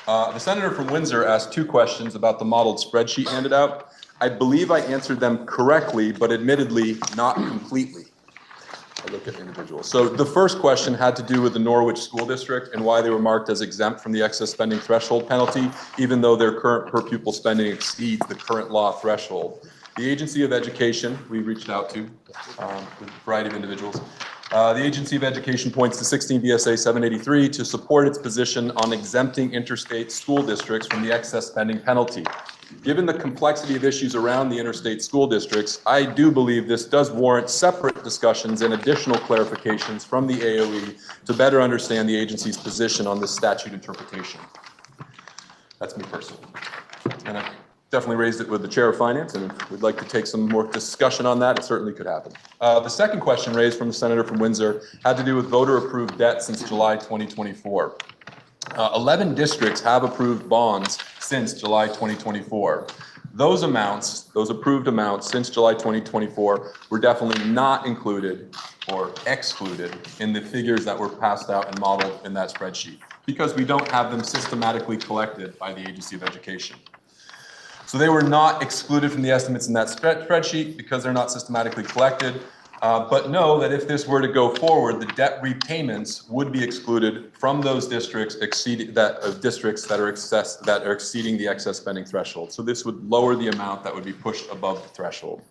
The senator from Windsor asked 2 questions about the modeled spreadsheet handed out. I believe I answered them correctly, but admittedly not completely. I look at individuals. So the first question had to do with the Norwich School District and why they were marked as exempt from the excess spending threshold penalty, even though their current per pupil spending exceeds the current law threshold. The Agency of Education, we reached out to with a variety of individuals. The Agency of Education points to 16 VSA 783 to support its position on exempting interstate school districts from the excess spending penalty. Given the complexity of issues around the interstate school districts, I do believe this does warrant separate discussions and additional clarifications from the AOE to better understand the agency's position on this statute interpretation. That's me personally. And I definitely raised it with the Chair of Finance, and if we'd like to take some more discussion on that, it certainly could happen. The second question raised from the Senator from Windsor had to do with voter-approved debt since July 2024. 11 districts have approved bonds since July 2024. Those amounts, those approved amounts since July 2024 were definitely not included or excluded in the figures that were passed out and modeled in that spreadsheet because we don't have them systematically collected by the Agency of Education. So they were not excluded from the estimates in that spreadsheet because they're not systematically collected. But know that if this were to go forward, the debt repayments would be excluded from those districts that are exceeding the excess spending threshold. So this would lower the amount that would be pushed above the threshold.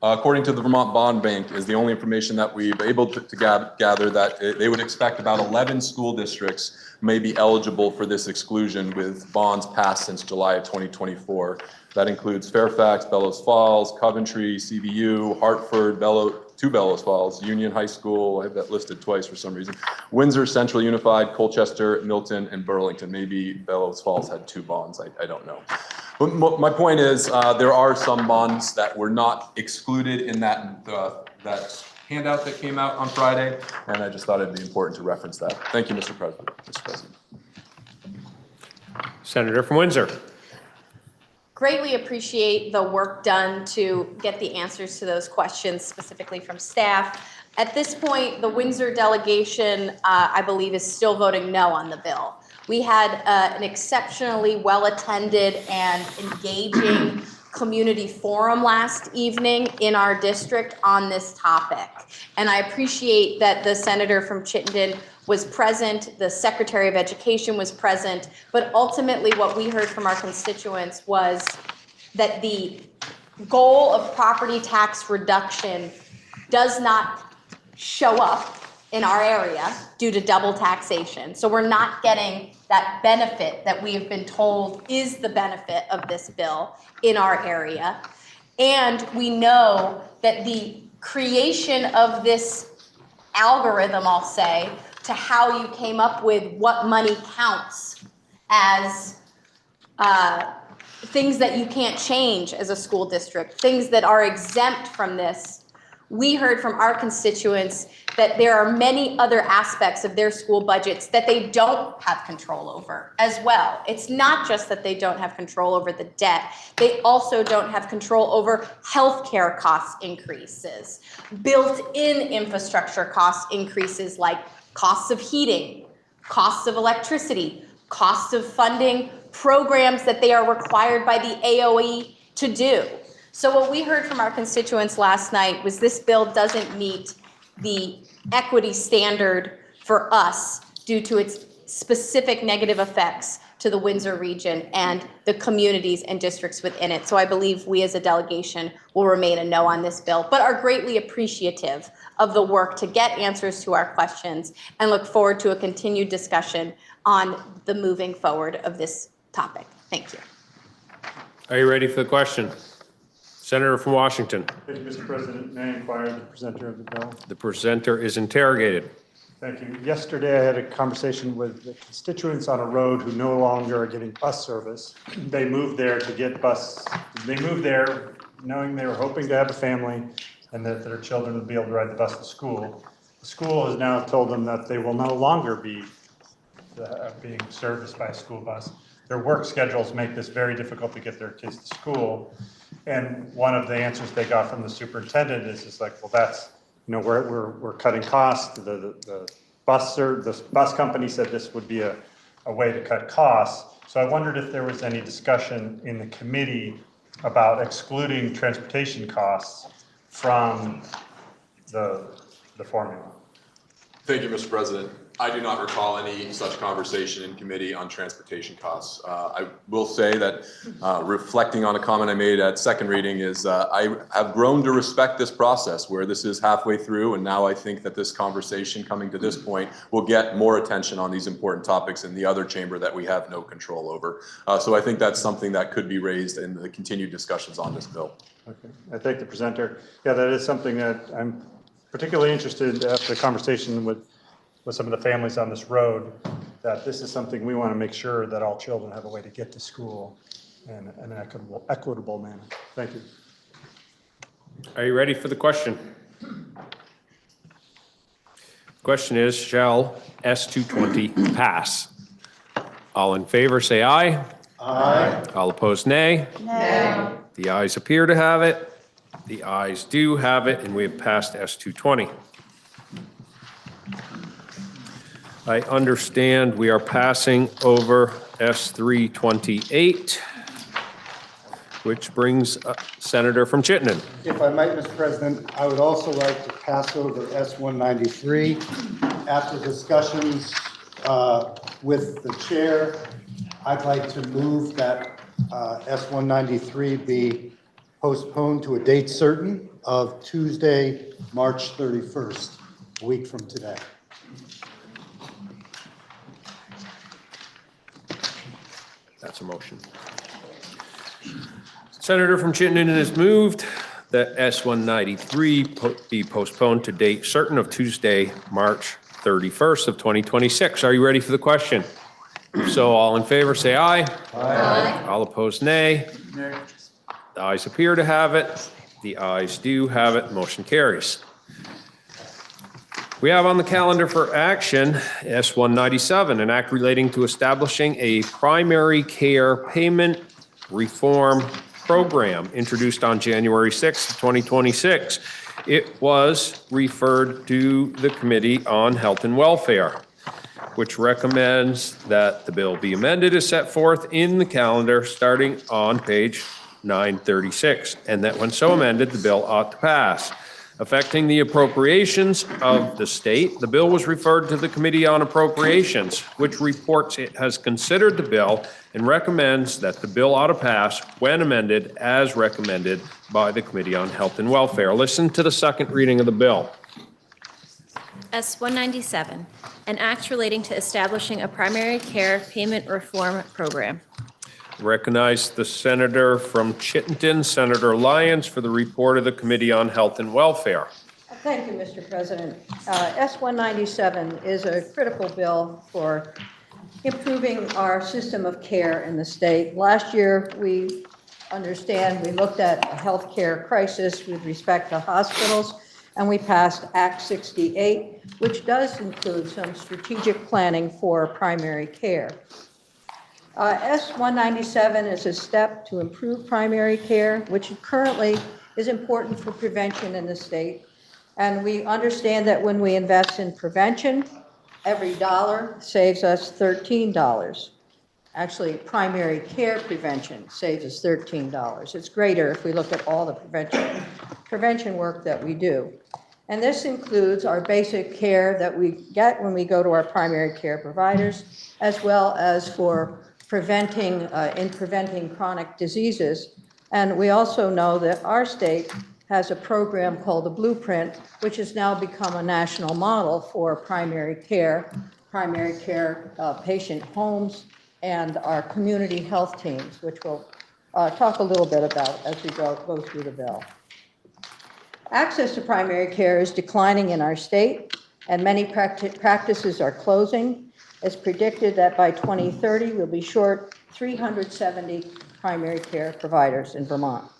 According to the Vermont Bond Bank, is the only information that we've able to gather that they would expect about 11 school districts may be eligible for this exclusion with bonds passed since July of 2024. That includes Fairfax, Bellows Falls, Coventry, CVU, Hartford, two Bellows Falls, Union High School, I have that listed twice for some reason, Windsor, Central Unified, Colchester, Milton, and Burlington. Maybe Bellows Falls had 2 bonds, I don't know. But my point is there are some bonds that were not excluded in that handout that came out on Friday, and I just thought it'd be important to reference that. Thank you, Mr. President. Senator from Windsor. Greatly appreciate the work done to get the answers to those questions specifically from staff. At this point, the Windsor delegation, I believe, is still voting no on the bill. We had an exceptionally well-attended and engaging community forum last evening in our district on this topic. And I appreciate that the senator from Chittenden was present, the Secretary of Education was present, but ultimately what we heard from our constituents was that the goal of property tax reduction does not show up in our area due to double taxation. So we're not getting that benefit that we have been told is the benefit of this bill in our area. And we know that the creation of this algorithm, I'll say, to how you came up with what money counts as things that you can't change as a school district, things that are exempt from this. We heard from our constituents that there are many other aspects of their school budgets that they don't have control over as well. It's not just that they don't have control over the debt, they also don't have control over healthcare cost increases, built-in infrastructure cost increases like costs of heating, costs of electricity, costs of funding programs that they are required by the AOE to do. So what we heard from our constituents last night was this bill doesn't meet the equity standard for us due to its specific negative effects to the Windsor region and the communities and districts within it. So I believe we as a delegation will remain a no on this bill, but are greatly appreciative of the work to get answers to our questions and look forward to a continued discussion on the moving forward of this topic. Thank you. Are you ready for the question? Senator from Washington. Thank you, Mr. President. May I inquire the presenter of the bill? The presenter is interrogated. Thank you. Yesterday, I had a conversation with the constituents on a road who no longer are getting bus service. They moved there to get bus. They moved there knowing they were hoping to have a family and that their children would be able to ride the bus to school. The school has now told them that they will no longer be being serviced by a school bus. Their work schedules make this very difficult to get their kids to school. And one of the answers they got from the superintendent is like, well, that's, you know, we're cutting costs. The bus company said this would be a way to cut costs. So I wondered if there was any discussion in the committee about excluding transportation costs from the formula. Thank you, Mr. President. I do not recall any such conversation in committee on transportation costs. I will say that reflecting on a comment I made at second reading is I have grown to respect this process where this is halfway through, and now I think that this conversation coming to this point will get more attention on these important topics in the other chamber that we have no control over. So I think that's something that could be raised in the continued discussions on this bill. Okay, I thank the presenter. Yeah, that is something that I'm particularly interested after the conversation with some of the families on this road, that this is something we want to make sure that all children have a way to get to school in an equitable manner. Thank you. Are you ready for the question? Question is, shall S220 pass? All in favor, say aye. Aye. All opposed, nay. Nay. The ayes appear to have it. The ayes do have it, and we have passed S220. I understand we are passing over S328, which brings Senator from Chittenden. If I might, Mr. President, I would also like to pass over S193. After discussions with the chair, I'd like to move that S193 be postponed to a date certain of Tuesday, March 31st, a week from today. That's a motion. Senator from Chittenden has moved that S193 be postponed to date certain of Tuesday, March 31st of 2026. Are you ready for the question? If so, all in favor, say aye. Aye. All opposed, nay. Nay. The ayes appear to have it. The ayes do have it. Motion carries. We have on the calendar for action S197, an act relating to establishing a primary care payment reform program introduced on January 6th, 2026. It was referred to the Committee on Health and Welfare, which recommends that the bill be amended as set forth in the calendar starting on page 936, and that when so amended, the bill ought to pass. Affecting the appropriations of the state, the bill was referred to the Committee on Appropriations, which reports it has considered the bill and recommends that the bill ought to pass when amended as recommended by the Committee on Health and Welfare. Listen to the second reading of the bill. S197, an act relating to establishing a primary care payment reform program. Recognize the senator from Chittenden, Senator Lyons, for the report of the Committee on Health and Welfare. Thank you, Mr. President. S197 is a critical bill for improving our system of care in the state. Last year, we looked at a healthcare crisis with respect to hospitals, and we passed Act 68, which does include some strategic planning for primary care. S197 is a step to improve primary care, which currently is important for prevention in the state. And we understand that when we invest in prevention, every dollar saves us $13. Actually, primary care prevention saves us $13. It's greater if we look at all the prevention work that we do. And this includes our basic care that we get when we go to our primary care providers, as well as for preventing chronic diseases. And we also know that our state has a program called the Blueprint, which has now become a national model for primary care patient homes, and our community health teams, which we'll talk a little bit about as we go through the bill. Access to primary care is declining in our state, and many practices are closing. It's predicted that by 2030, we'll be short 370 primary care providers in Vermont.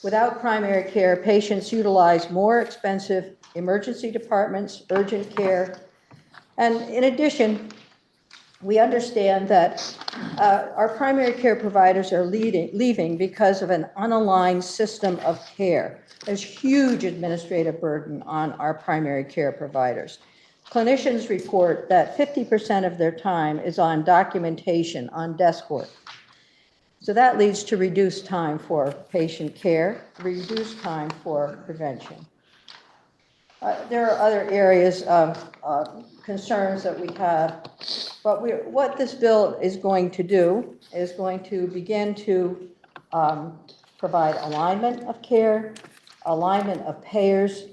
Without primary care, patients utilize more expensive emergency departments, urgent care, and in addition, we understand that our primary care providers are leaving because of an unaligned system of care. There's huge administrative burden on our primary care providers. Clinicians report that 50% of their time is on documentation, on desk work. So that leads to reduced time for patient care, reduced time for prevention. There are other areas of concerns that we have. But what this bill is going to do is going to begin to provide alignment of care, alignment of payers,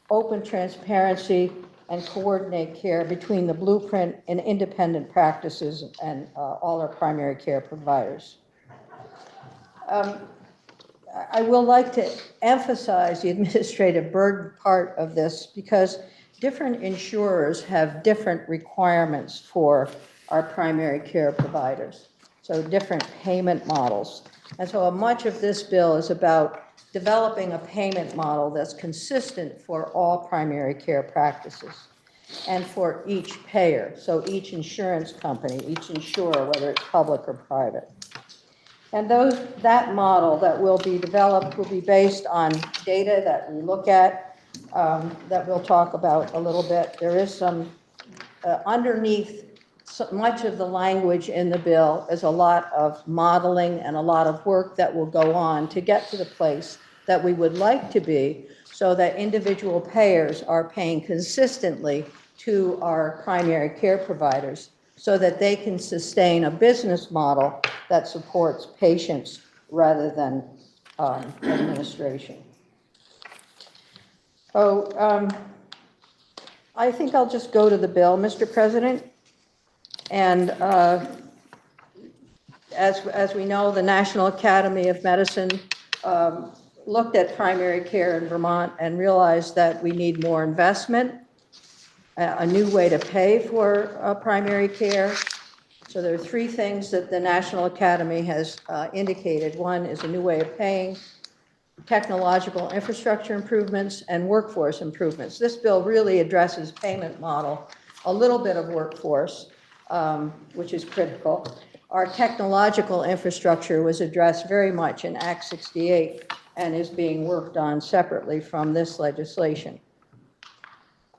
open transparency, and coordinate care between the Blueprint and independent practices and all our primary care providers. I will like to emphasize the administrative burden part of this because different insurers have different requirements for our primary care providers, so different payment models. And so much of this bill is about developing a payment model that's consistent for all primary care practices and for each payer, so each insurance company, each insurer, whether it's public or private. And that model that will be developed will be based on data that we look at, that we'll talk about a little bit. There is some, underneath much of the language in the bill is a lot of modeling and a lot of work that will go on to get to the place that we would like to be so that individual payers are paying consistently to our primary care providers so that they can sustain a business model that supports patients rather than administration. So I think I'll just go to the bill, Mr. President. And as we know, the National Academy of Medicine looked at primary care in Vermont and realized that we need more investment, a new way to pay for primary care. So there are three things that the National Academy has indicated. One is a new way of paying, technological infrastructure improvements, and workforce improvements. This bill really addresses payment model, a little bit of workforce, which is critical. Our technological infrastructure was addressed very much in Act 68 and is being worked on separately from this legislation.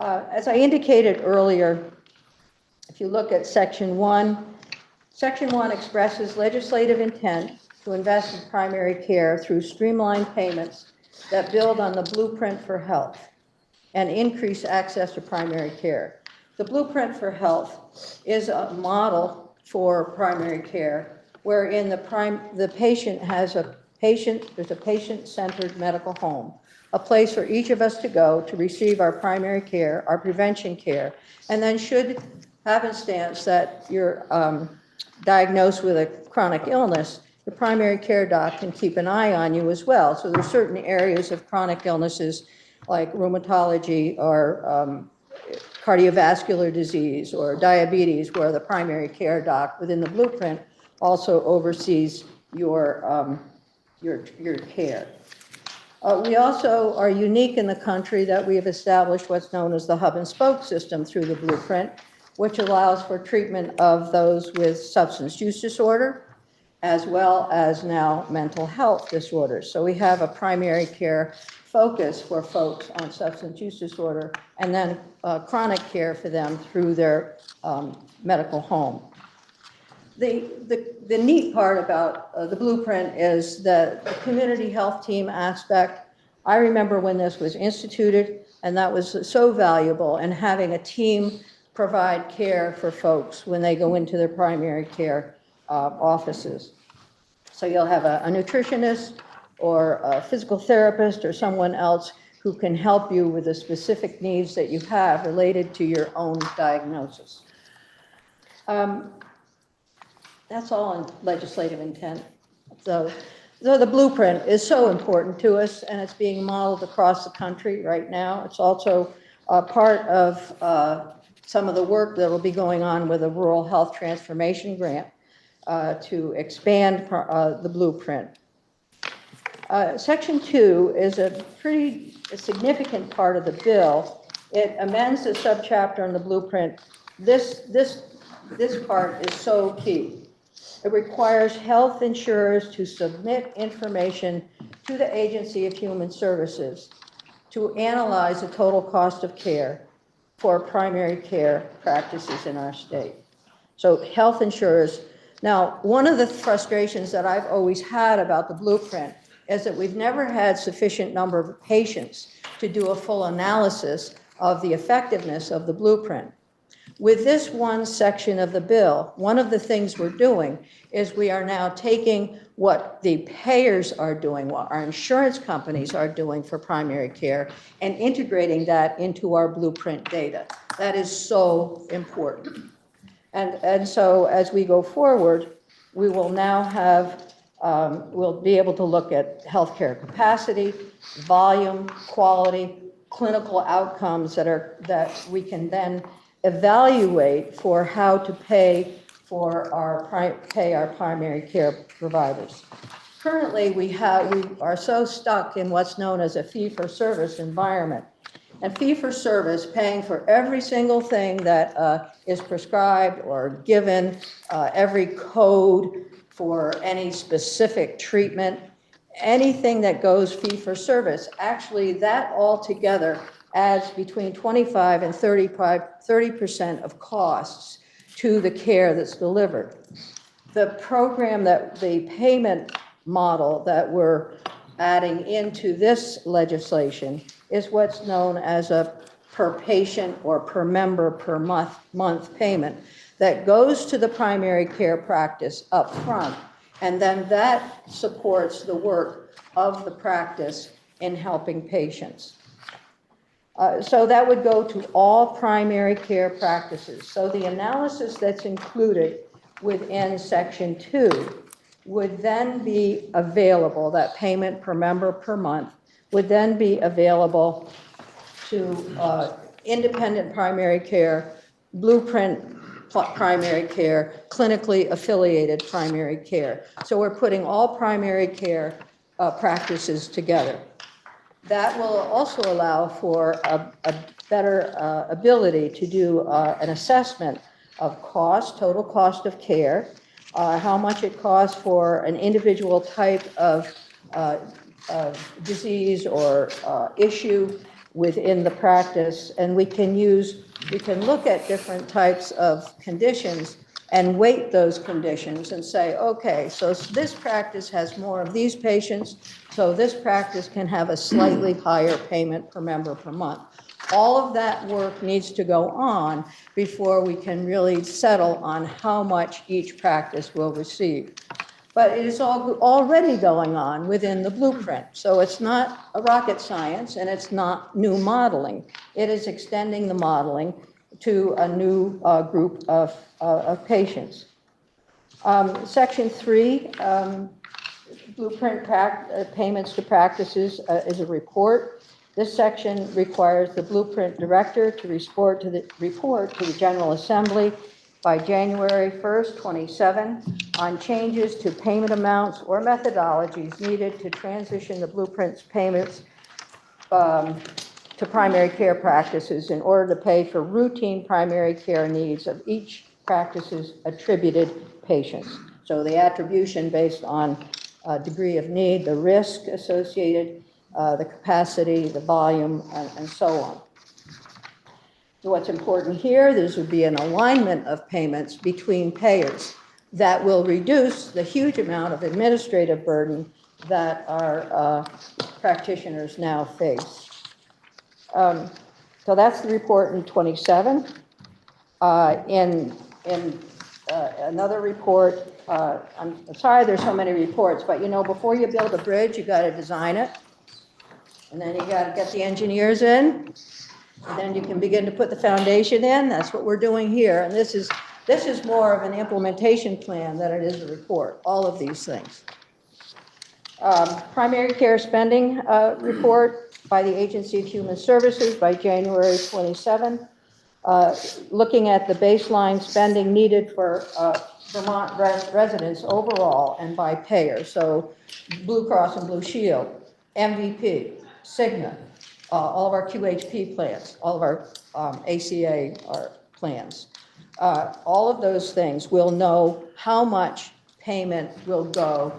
As I indicated earlier, if you look at Section 1, Section 1 expresses legislative intent to invest in primary care through streamlined payments that build on the Blueprint for Health and increase access to primary care. The Blueprint for Health is a model for primary care wherein the patient has there's a patient-centered medical home, a place for each of us to go to receive our primary care, our prevention care, and then should happenstance that you're diagnosed with a chronic illness, the primary care doc can keep an eye on you as well. So there's certain areas of chronic illnesses like rheumatology or cardiovascular disease or diabetes where the primary care doc within the Blueprint also oversees your care. We also are unique in the country that we have established what's known as the hub and spoke system through the Blueprint, which allows for treatment of those with substance use disorder, as well as now mental health disorders. So we have a primary care focus for folks on substance use disorder, and then chronic care for them through their medical home. The neat part about the Blueprint is the community health team aspect. I remember when this was instituted, and that was so valuable, and having a team provide care for folks when they go into their primary care offices. So you'll have a nutritionist or a physical therapist or someone else who can help you with the specific needs that you have related to your own diagnosis. That's all in legislative intent. So the Blueprint is so important to us, and it's being modeled across the country right now. It's also part of some of the work that will be going on with a Rural Health Transformation Grant to expand the Blueprint. Section 2 is a pretty significant part of the bill. It amends the subchapter on the Blueprint. This part is so key. It requires health insurers to submit information to the Agency of Human Services to analyze the total cost of care for primary care practices in our state. So health insurers. Now, one of the frustrations that I've always had about the Blueprint is that we've never had sufficient number of patients to do a full analysis of the effectiveness of the Blueprint. With this one section of the bill, one of the things we're doing is we are now taking what the payers are doing, what our insurance companies are doing for primary care, and integrating that into our Blueprint data. That is so important. And so as we go forward, we will now have, we'll be able to look at healthcare capacity, volume, quality, clinical outcomes that we can then evaluate for how to pay for our primary care providers. Currently, we are so stuck in what's known as a fee-for-service environment. And fee-for-service, paying for every single thing that is prescribed or given, every code for any specific treatment, anything that goes fee-for-service, actually that altogether adds between 25 and 30% of costs to the care that's delivered. The program the payment model that we're adding into this legislation is what's known as a per patient or per member per month payment that goes to the primary care practice up front, and then that supports the work of the practice in helping patients. So that would go to all primary care practices. So the analysis that's included within Section 2 would then be available, that payment per member per month would then be available to independent primary care, Blueprint primary care, clinically affiliated primary care. So we're putting all primary care practices together. That will also allow for a better ability to do an assessment of cost, total cost of care, how much it costs for an individual type of disease or issue within the practice. And we can look at different types of conditions and weight those conditions and say, okay, so this practice has more of these patients, so this practice can have a slightly higher payment per member per month. All of that work needs to go on before we can really settle on how much each practice will receive. But it is already going on within the Blueprint. So it's not a rocket science and it's not new modeling. It is extending the modeling to a new group of patients. Section 3, Blueprint payments to practices is a report. This section requires the Blueprint director to report to the General Assembly by January 1st, 27 on changes to payment amounts or methodologies needed to transition the Blueprint's payments to primary care practices in order to pay for routine primary care needs of each practice's attributed patients. So the attribution based on degree of need, the risk associated, the capacity, the volume, and so on. So what's important here, there would be an alignment of payments between payers that will reduce the huge amount of administrative burden that our practitioners now face. So that's the report in 27. In another report, I'm sorry there's so many reports, but you know, before you build a bridge, you got to design it. And then you got to get the engineers in. And then you can begin to put the foundation in. That's what we're doing here. And this is more of an implementation plan than it is a report, all of these things. Primary care spending report by the Agency of Human Services by January 27, looking at the baseline spending needed for Vermont residents overall and by payer. So Blue Cross and Blue Shield, MVP, Cigna, all of our QHP plans, all of our ACA plans. All of those things will know how much payment will go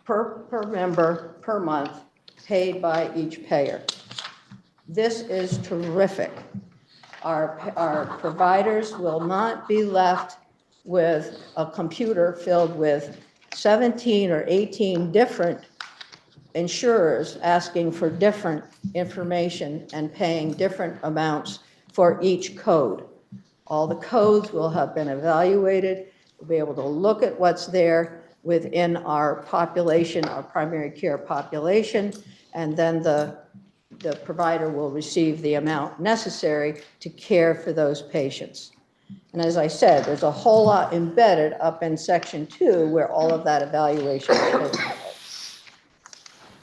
per member per month paid by each payer. This is terrific. Our providers will not be left with a computer filled with 17 or 18 different insurers asking for different information and paying different amounts for each code. All the codes will have been evaluated. We'll be able to look at what's there within our population, our primary care population, and then the provider will receive the amount necessary to care for those patients. And as I said, there's a whole lot embedded up in section 2 where all of that evaluation is taken place.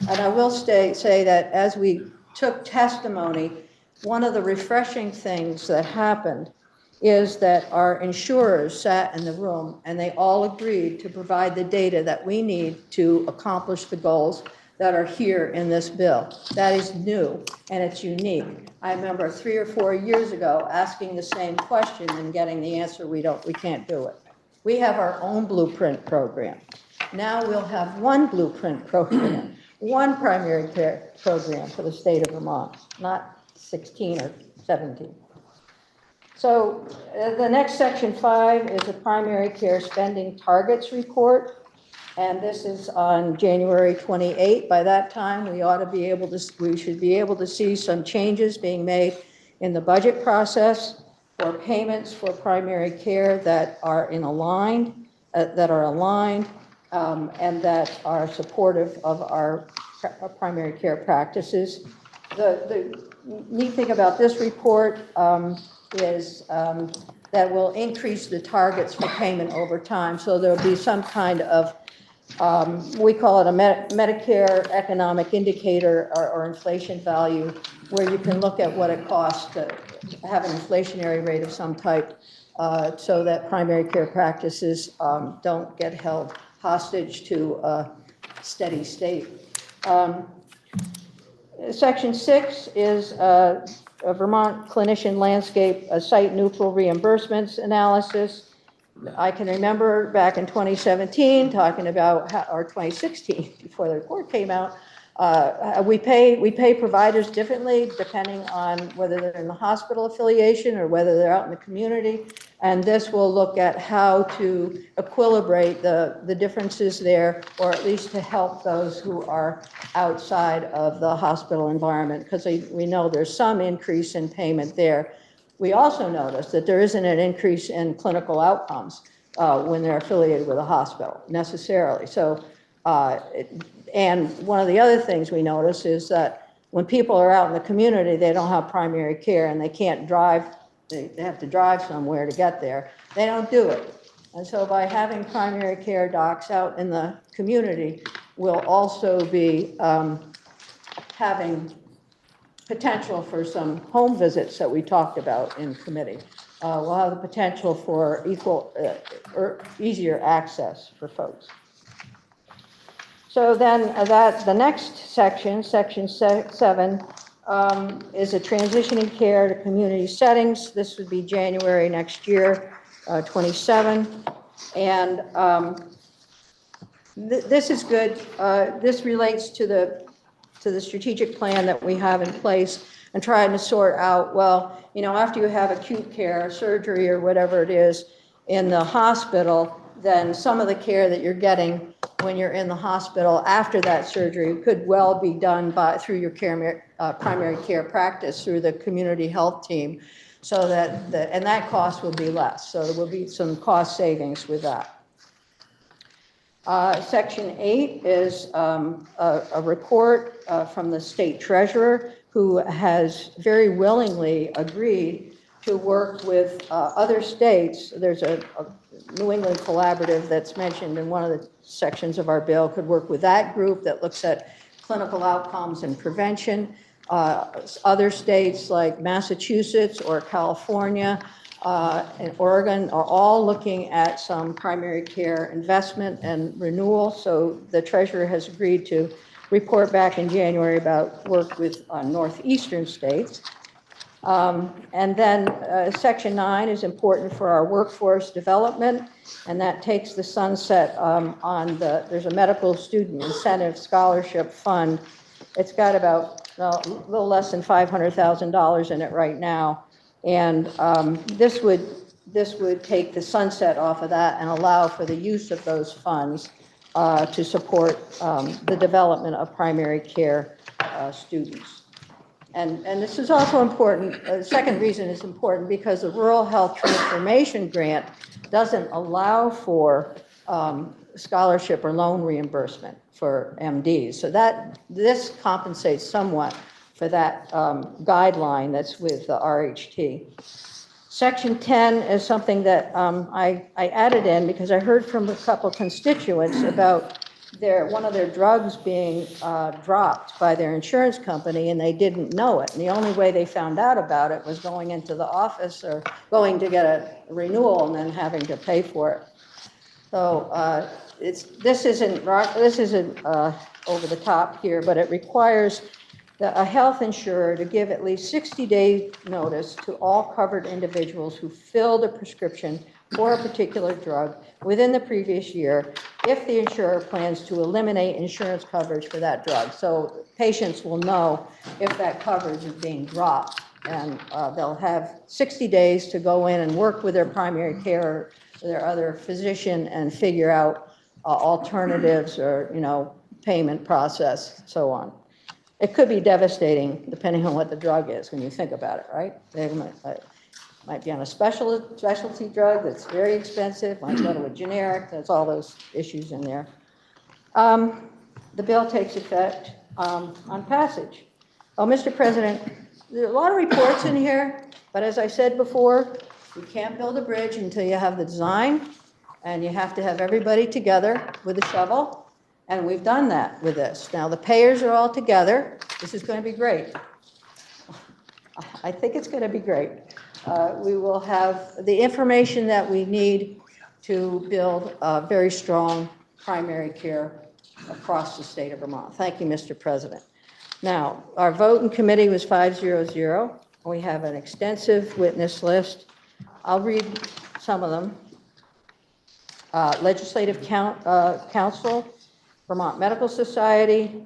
And I will say that as we took testimony, one of the refreshing things that happened is that our insurers sat in the room and they all agreed to provide the data that we need to accomplish the goals that are here in this bill. That is new and it's unique. I remember 3 or 4 years ago asking the same question and getting the answer, we can't do it. We have our own blueprint program. Now we'll have one blueprint program, one primary care program for the state of Vermont, not 16 or 17. So the next section 5 is a primary care spending targets report. And this is on January 28. By that time, we should be able to see some changes being made in the budget process for payments for primary care that are aligned, and that are supportive of our primary care practices. The neat thing about this report is that will increase the targets for payment over time. So there'll be some kind of we call it a Medicare economic indicator or inflation value, where you can look at what it costs to have an inflationary rate of some type so that primary care practices don't get held hostage to a steady state. Section 6 is a Vermont clinician landscape, a site neutral reimbursements analysis. I can remember back in 2017 talking about, or 2016, before the report came out, we pay providers differently depending on whether they're in the hospital affiliation or whether they're out in the community. And this will look at how to equilibrate the differences there, or at least to help those who are outside of the hospital environment, because we know there's some increase in payment there. We also notice that there isn't an increase in clinical outcomes when they're affiliated with a hospital necessarily. So, and one of the other things we notice is that when people are out in the community, they don't have primary care and they can't drive, they have to drive somewhere to get there. They don't do it. And so by having primary care docs out in the community, we'll also be having potential for some home visits that we talked about in committee. We'll have the potential for easier access for folks. So then the next section, section 7, is a transitioning care to community settings. This would be January next year, 27. And this is good. This relates to the strategic plan that we have in place and trying to sort out, well, after you have acute care, surgery, or whatever it is in the hospital, then some of the care that you're getting when you're in the hospital after that surgery could well be done through your primary care practice, through the community health team, so that and that cost will be less. So there will be some cost savings with that. Section 8 is a report from the state treasurer, who has very willingly agreed to work with other states. There's a New England Collaborative that's mentioned in one of the sections of our bill, could work with that group that looks at clinical outcomes and prevention. Other states like Massachusetts or California and Oregon are all looking at some primary care investment and renewal. So the treasurer has agreed to report back in January about work with northeastern states. And then Section 9 is important for our workforce development, and that takes the sunset there's a medical student incentive scholarship fund. It's got about a little less than $500,000 in it right now. And this would take the sunset off of that and allow for the use of those funds to support the development of primary care students. And this is also important, the second reason is important because the Rural Health Transformation Grant doesn't allow for scholarship or loan reimbursement for MDs. So this compensates somewhat for that guideline that's with the RHT. Section 10 is something that I added in because I heard from a couple constituents about one of their drugs being dropped by their insurance company and they didn't know it. And the only way they found out about it was going into the office or going to get a renewal and then having to pay for it. So this isn't over the top here, but it requires a health insurer to give at least 60-day notice to all covered individuals who filled a prescription for a particular drug within the previous year if the insurer plans to eliminate insurance coverage for that drug. So patients will know if that coverage is being dropped, and they'll have 60 days to go in and work with their primary care or their other physician and figure out alternatives or, payment process, so on. It could be devastating depending on what the drug is when you think about it, right? They might be on a specialty drug that's very expensive, might go to a generic, there's all those issues in there. The bill takes effect on passage. Oh, Mr. President, there are a lot of reports in here, but as I said before, you can't build a bridge until you have the design, and you have to have everybody together with a shovel. And we've done that with this. Now, the payers are all together. This is going to be great. I think it's going to be great. We will have the information that we need to build a very strong primary care across the state of Vermont. Thank you, Mr. President. Now, our vote in committee was 5-0-0. We have an extensive witness list. I'll read some of them. Legislative Council, Vermont Medical Society,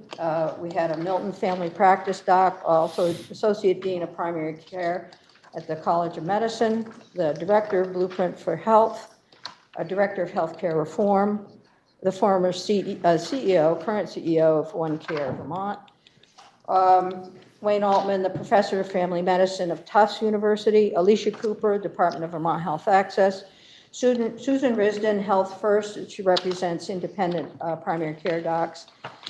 we had a Milton Family Practice doc, also Associate Dean of Primary Care at the College of Medicine, the Director of Blueprint for Health, a Director of Healthcare Reform, the former CEO, current CEO of One Care Vermont, Wayne Altman, the Professor of Family Medicine of Tufts University, Alicia Cooper, Department of Vermont Health Access, Susan Risden, Health First, she represents independent primary care docs.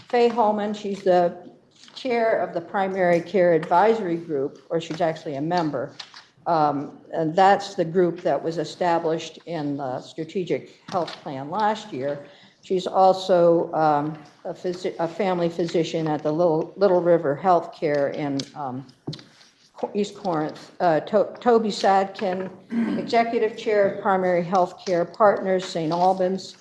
Faye Holman, she's the chair of the Primary Care Advisory Group, or she's actually a member. And that's the group that was established in the Strategic Health Plan last year. She's also a family physician at the Little River Healthcare in East Corinth. Toby Sadkin, Executive Chair of Primary Health Care Partners, St. Albans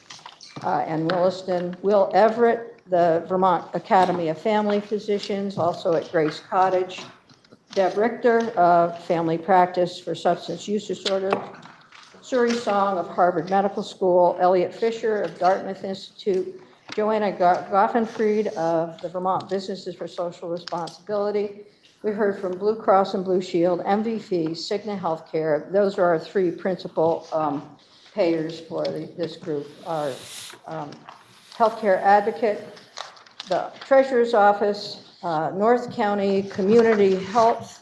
and Williston. Will Everett, the Vermont Academy of Family Physicians, also at Grace Cottage. Deb Richter, Family Practice for Substance Use Disorder. Suri Song of Harvard Medical School. Elliot Fisher of Dartmouth Institute. Joanna Goffenfried of the Vermont Businesses for Social Responsibility. We heard from Blue Cross and Blue Shield, MVP, Cigna Healthcare. Those are our three principal payers for this group. Our healthcare advocate, the Treasurer's Office, North County Community Health,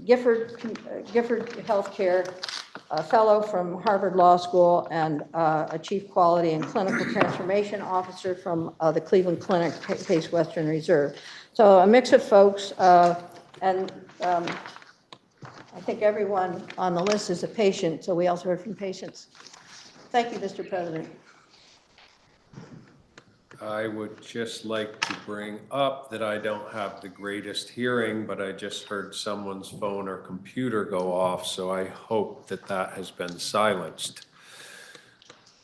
Gifford Healthcare, a fellow from Harvard Law School, and a Chief Quality and Clinical Transformation Officer from the Cleveland Clinic, Case Western Reserve. So a mix of folks, and I think everyone on the list is a patient, so we also heard from patients. Thank you, Mr. President. I would just like to bring up that I don't have the greatest hearing, but I just heard someone's phone or computer go off, so I hope that that has been silenced.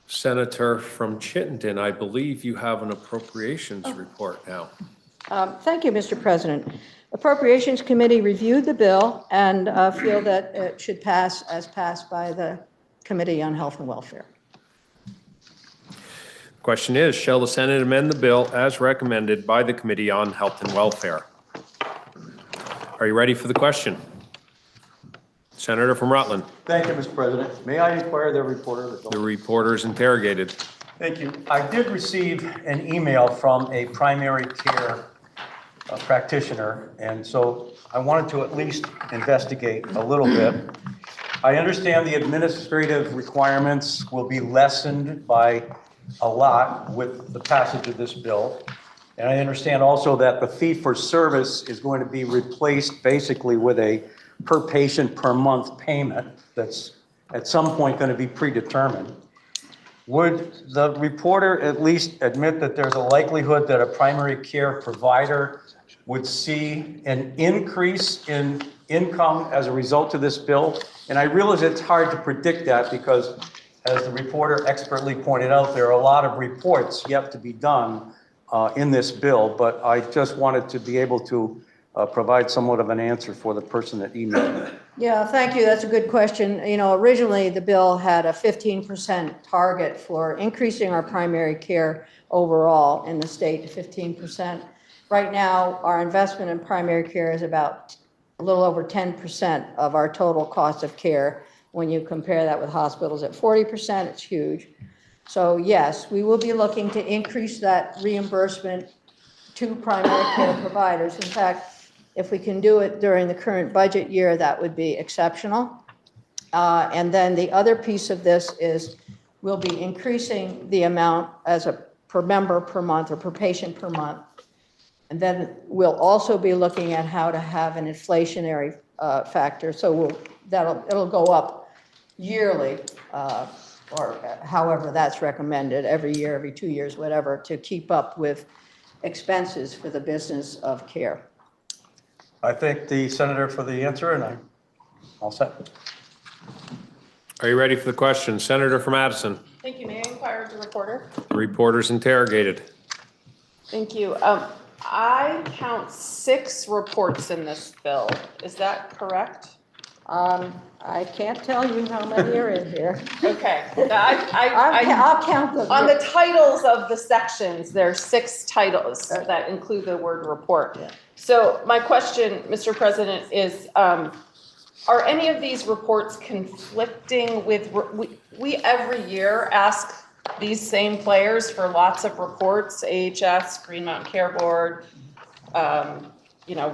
Senator from Chittenden, I believe you have an appropriations report now. Thank you, Mr. President. Appropriations Committee reviewed the bill and feel that it should pass as passed by the Committee on Health and Welfare. Question is, shall the Senate amend the bill as recommended by the Committee on Health and Welfare? Are you ready for the question? Senator from Rutland. Thank you, Mr. President. May I inquire the reporter? The reporter is interrogated. Thank you. I did receive an email from a primary care practitioner, and so I wanted to at least investigate a little bit. I understand the administrative requirements will be lessened by a lot with the passage of this bill. And I understand also that the fee for service is going to be replaced basically with a per patient per month payment that's at some point going to be predetermined. Would the reporter at least admit that there's a likelihood that a primary care provider would see an increase in income as a result of this bill? And I realize it's hard to predict that because, as the reporter expertly pointed out, there are a lot of reports yet to be done in this bill, but I just wanted to be able to provide somewhat of an answer for the person that emailed me. Yeah, thank you. That's a good question. You know, originally the bill had a 15% target for increasing our primary care overall in the state to 15%. Right now, our investment in primary care is about a little over 10% of our total cost of care. When you compare that with hospitals at 40%, it's huge. So yes, we will be looking to increase that reimbursement to primary care providers. In fact, if we can do it during the current budget year, that would be exceptional. And then the other piece of this is we'll be increasing the amount as a per member per month or per patient per month. And then we'll also be looking at how to have an inflationary factor. So it'll go up yearly, or however that's recommended, every year, every 2 years, whatever, to keep up with expenses for the business of care. I thank the senator for the answer, and I'm all set. Are you ready for the question? Senator from Addison. Thank you. May I inquire of the reporter? The reporter's interrogated. Thank you. I count 6 reports in this bill. Is that correct? I can't tell you how many are in here. Okay. I'll count them. On the titles of the sections, there's 6 titles that include the word report. Yeah. So my question, Mr. President, is are any of these reports conflicting with, we every year ask these same players for lots of reports, AHS, Green Mountain Care Board,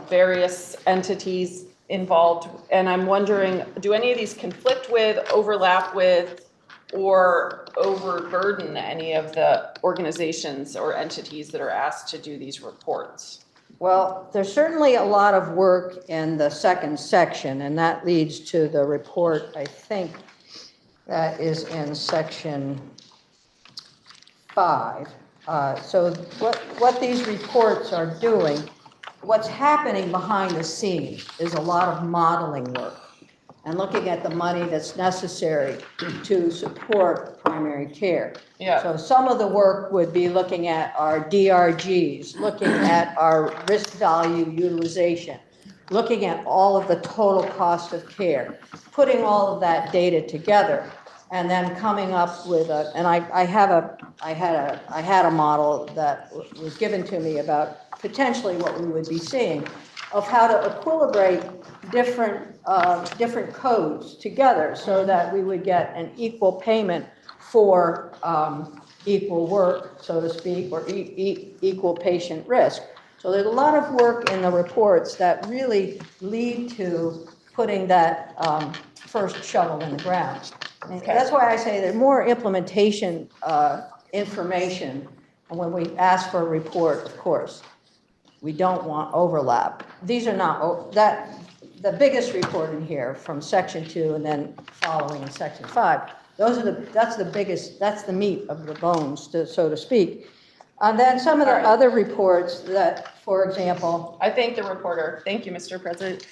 various entities involved. And I'm wondering, do any of these conflict with, overlap with, or overburden any of the organizations or entities that are asked to do these reports? Well, there's certainly a lot of work in the second section, and that leads to the report, I think, that is in section 5. So what these reports are doing, what's happening behind the scenes is a lot of modeling work and looking at the money that's necessary to support primary care. Yeah. So some of the work would be looking at our DRGs, looking at our risk value utilization, looking at all of the total cost of care, putting all of that data together, and then coming up with I had a model that was given to me about potentially what we would be seeing of how to equilibrate different codes together so that we would get an equal payment for equal work, so to speak, or equal patient risk. So there's a lot of work in the reports that really lead to putting that first shovel in the ground. And that's why I say there's more implementation information. And when we ask for a report, of course, we don't want overlap. These are not, the biggest report in here from section 2 and then following in section 5, that's the biggest, that's the meat of the bones, so to speak. And then some of the other reports that, for example. I thank the reporter. Thank you, Mr. President.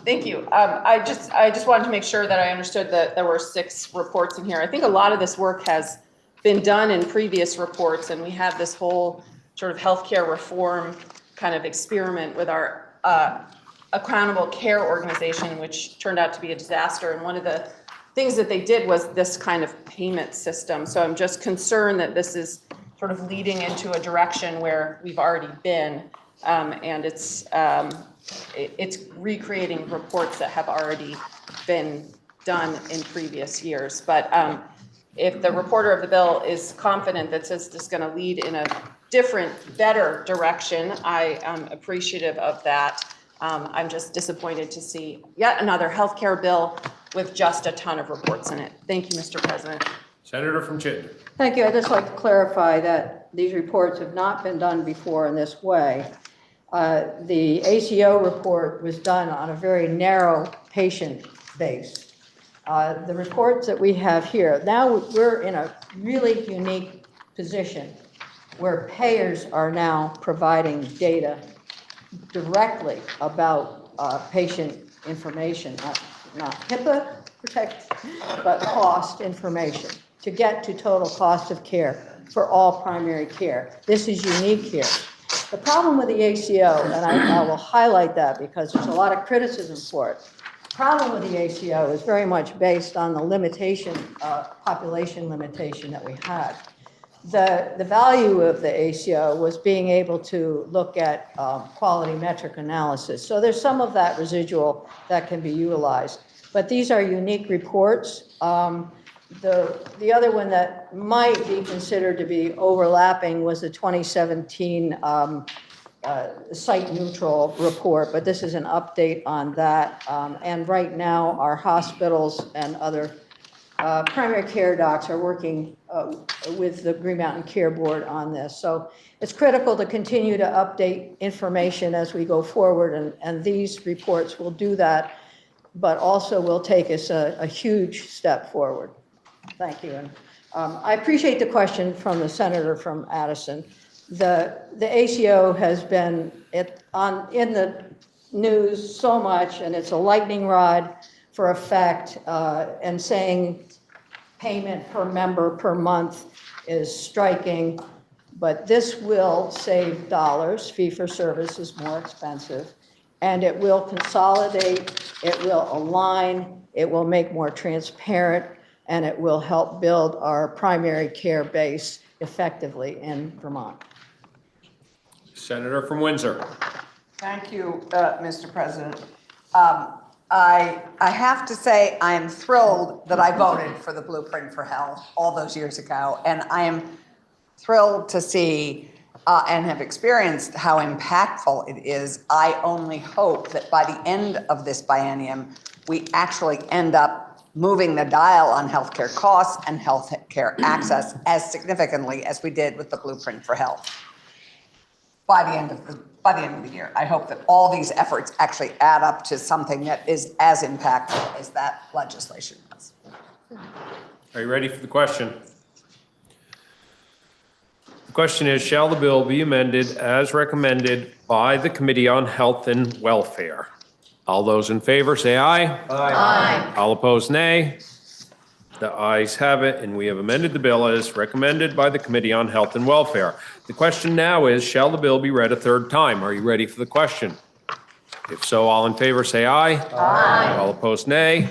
Thank you. I just wanted to make sure that I understood that there were 6 reports in here. I think a lot of this work has been done in previous reports, and we have this whole sort of healthcare reform kind of experiment with our accountable care organization, which turned out to be a disaster. And one of the things that they did was this kind of payment system. So I'm just concerned that this is sort of leading into a direction where we've already been, and it's recreating reports that have already been done in previous years. But if the reporter of the bill is confident that this is going to lead in a different, better direction, I am appreciative of that. I'm just disappointed to see yet another healthcare bill with just a ton of reports in it. Thank you, Mr. President. Senator from Chittenden. Thank you. I'd just like to clarify that these reports have not been done before in this way. The ACO report was done on a very narrow patient base. The reports that we have here, now we're in a really unique position where payers are now providing data directly about patient information, not HIPAA protected, but cost information to get to total cost of care for all primary care. This is unique here. The problem with the ACO, and I will highlight that because there's a lot of criticism for it. The problem with the ACO is very much based on the limitation, population limitation that we had. The value of the ACO was being able to look at quality metric analysis. So there's some of that residual that can be utilized. But these are unique reports. The other one that might be considered to be overlapping was the 2017 site neutral report, but this is an update on that. And right now, our hospitals and other primary care docs are working with the Green Mountain Care Board on this. So it's critical to continue to update information as we go forward, and these reports will do that, but also will take us a huge step forward. Thank you. And I appreciate the question from the senator from Addison. The ACO has been in the news so much, and it's a lightning rod for effect, and saying payment per member per month is striking, but this will save dollars. Fee for service is more expensive, and it will consolidate, it will align, it will make more transparent, and it will help build our primary care base effectively in Vermont. Senator from Windsor. Thank you, Mr. President. I have to say I am thrilled that I voted for the Blueprint for Health all those years ago, and I am thrilled to see and have experienced how impactful it is. I only hope that by the end of this biennium, we actually end up moving the dial on healthcare costs and healthcare access as significantly as we did with the Blueprint for Health. By the end of the year, I hope that all these efforts actually add up to something that is as impactful as that legislation was. Are you ready for the question? The question is, shall the bill be amended as recommended by the Committee on Health and Welfare? All those in favor say aye. Aye. All opposed, nay. The ayes have it, and we have amended the bill as recommended by the Committee on Health and Welfare. The question now is, shall the bill be read a third time? Are you ready for the question? If so, all in favor say aye. Aye. All opposed, nay.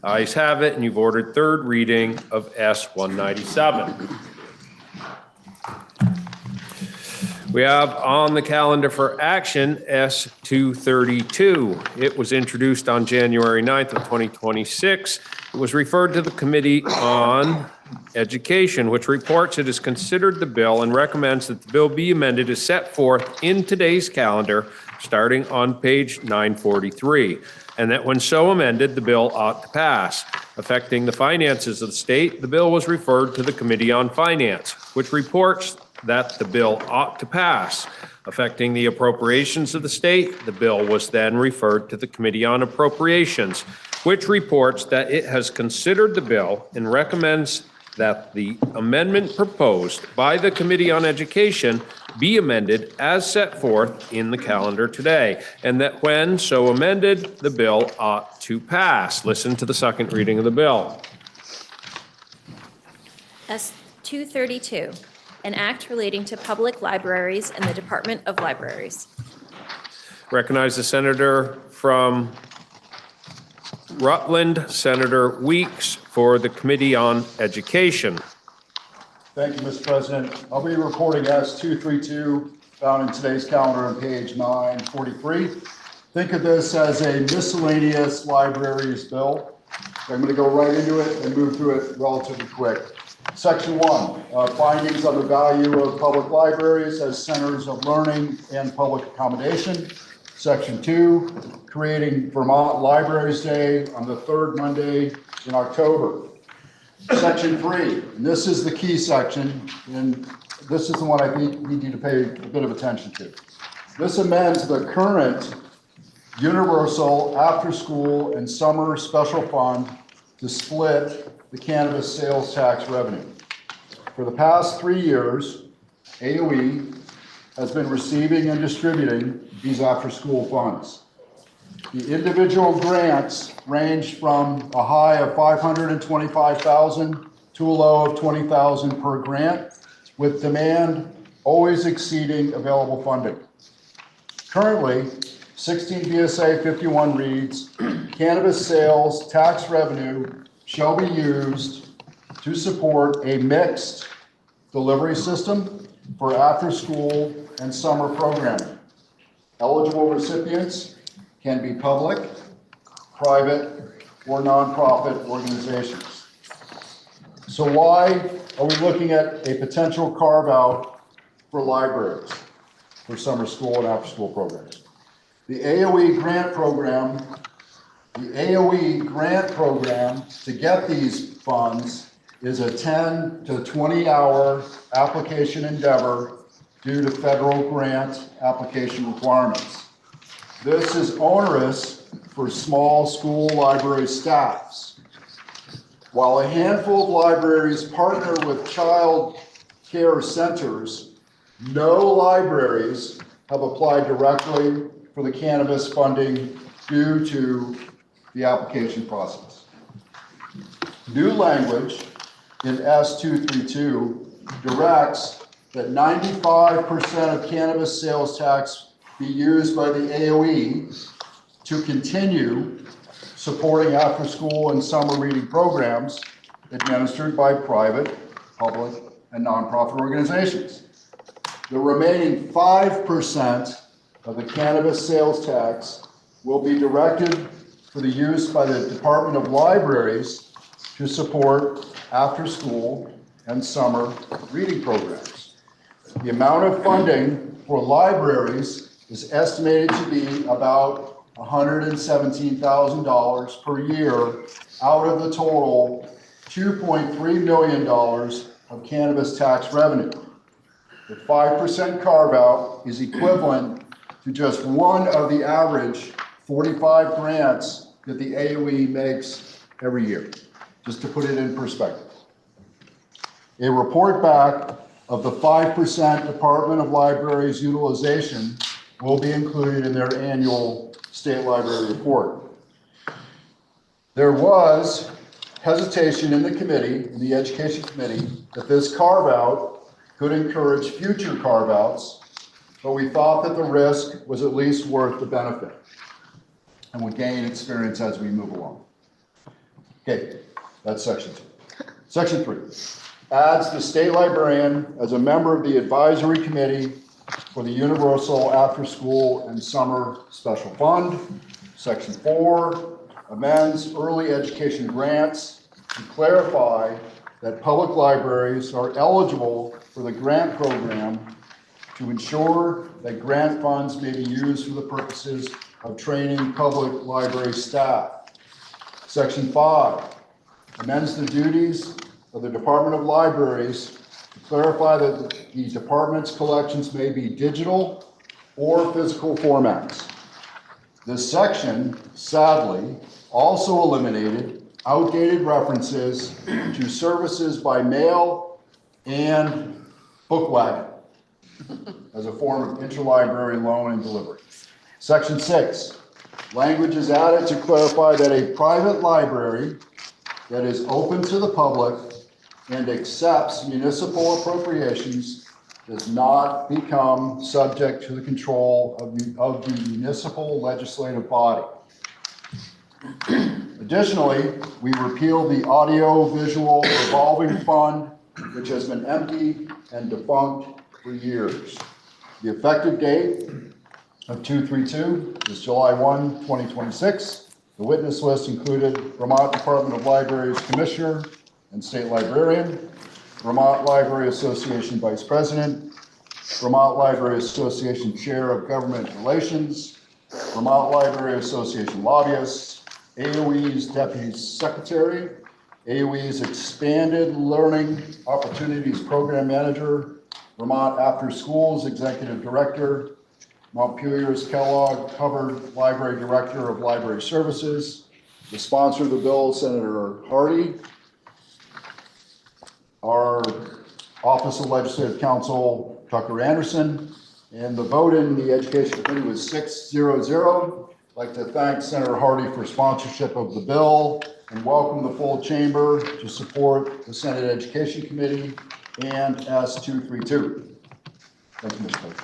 Ayes have it, and you've ordered third reading of S-197. We have on the calendar for action S-232. It was introduced on January 9th of 2026. It was referred to the Committee on Education, which reports it has considered the bill and recommends that the bill be amended as set forth in today's calendar, starting on page 943, and that when so amended, the bill ought to pass. Affecting the finances of the state, the bill was referred to the Committee on Finance, which reports that the bill ought to pass. Affecting the appropriations of the state, the bill was then referred to the Committee on Appropriations, which reports that it has considered the bill and recommends that the amendment proposed by the Committee on Education be amended as set forth in the calendar today, and that when so amended, the bill ought to pass. Listen to the second reading of the bill. S-232, an act relating to public libraries and the Department of Libraries. Recognize the senator from Rutland, Senator Weeks, for the Committee on Education. Thank you, Mr. President. I'll be reporting S-232 found in today's calendar on page 943. Think of this as a miscellaneous libraries bill. I'm going to go right into it and move through it relatively quick. Section 1, findings on the value of public libraries as centers of learning and public accommodation. Section 2, creating Vermont Libraries Day on the third Monday in October. Section 3, and this is the key section, and this is the one I think we need to pay a bit of attention to. This amends the current universal after-school and summer special fund to split the cannabis sales tax revenue. For the past 3 years, AOE has been receiving and distributing these after-school funds. The individual grants range from a high of $525,000 to a low of $20,000 per grant, with demand always exceeding available funding. Currently, 16 VSA 51 reads, cannabis sales tax revenue shall be used to support a mixed delivery system for after-school and summer programming. Eligible recipients can be public, private, or nonprofit organizations. So why are we looking at a potential carve-out for libraries for summer school and after-school programs? The AOE grant program to get these funds is a 10 to 20 hour application endeavor due to federal grant application requirements. This is onerous for small school library staffs. While a handful of libraries partner with child care centers, no libraries have applied directly for the cannabis funding due to the application process. New language in S232 directs that 95% of cannabis sales tax be used by the AOE to continue supporting after-school and summer reading programs administered by private, public, and nonprofit organizations. The remaining 5% of the cannabis sales tax will be directed for the use by the Department of Libraries to support after-school and summer reading programs. The amount of funding for libraries is estimated to be about $117,000 per year out of the total $2.3 million of cannabis tax revenue. The 5% carve-out is equivalent to just one of the average 45 grants that the AOE makes every year, just to put it in perspective. A report back of the 5% Department of Libraries utilization will be included in their annual state library report. There was hesitation in the committee, in the Education Committee, that this carve-out could encourage future carve-outs, but we thought that the risk was at least worth the benefit and would gain experience as we move along. Okay, that's section 2. Section 3 adds the state librarian as a member of the advisory committee for the Universal After School and Summer Special Fund. Section 4 amends early education grants to clarify that public libraries are eligible for the grant program to ensure that grant funds may be used for the purposes of training public library staff. Section 5 amends the duties of the Department of Libraries to clarify that the department's collections may be digital or physical formats. This section, sadly, also eliminated outdated references to services by mail and bookwagon as a form of interlibrary loan and delivery. Section 6, language is added to clarify that a private library that is open to the public and accepts municipal appropriations does not become subject to the control of the municipal legislative body. Additionally, we repealed the audio-visual revolving fund, which has been empty and defunct for years. The effective date of 232 is July 1, 2026. The witness list included Vermont Department of Libraries Commissioner and State Librarian, Vermont Library Association Vice President, Vermont Library Association Chair of Government Relations, Vermont Library Association lobbyists, AOE's Deputy Secretary, AOE's Expanded Learning Opportunities Program Manager, Vermont After Schools Executive Director, Montpelier's Kellogg Hubbard Library Director of Library Services, the sponsor of the bill, Senator Hardy, our Office of Legislative Counsel, Tucker Anderson, and the vote in the Education Committee was 6-0-0. I'd like to thank Senator Hardy for sponsorship of the bill and welcome the full chamber to support the Senate Education Committee and S232. Thank you, Mr. President.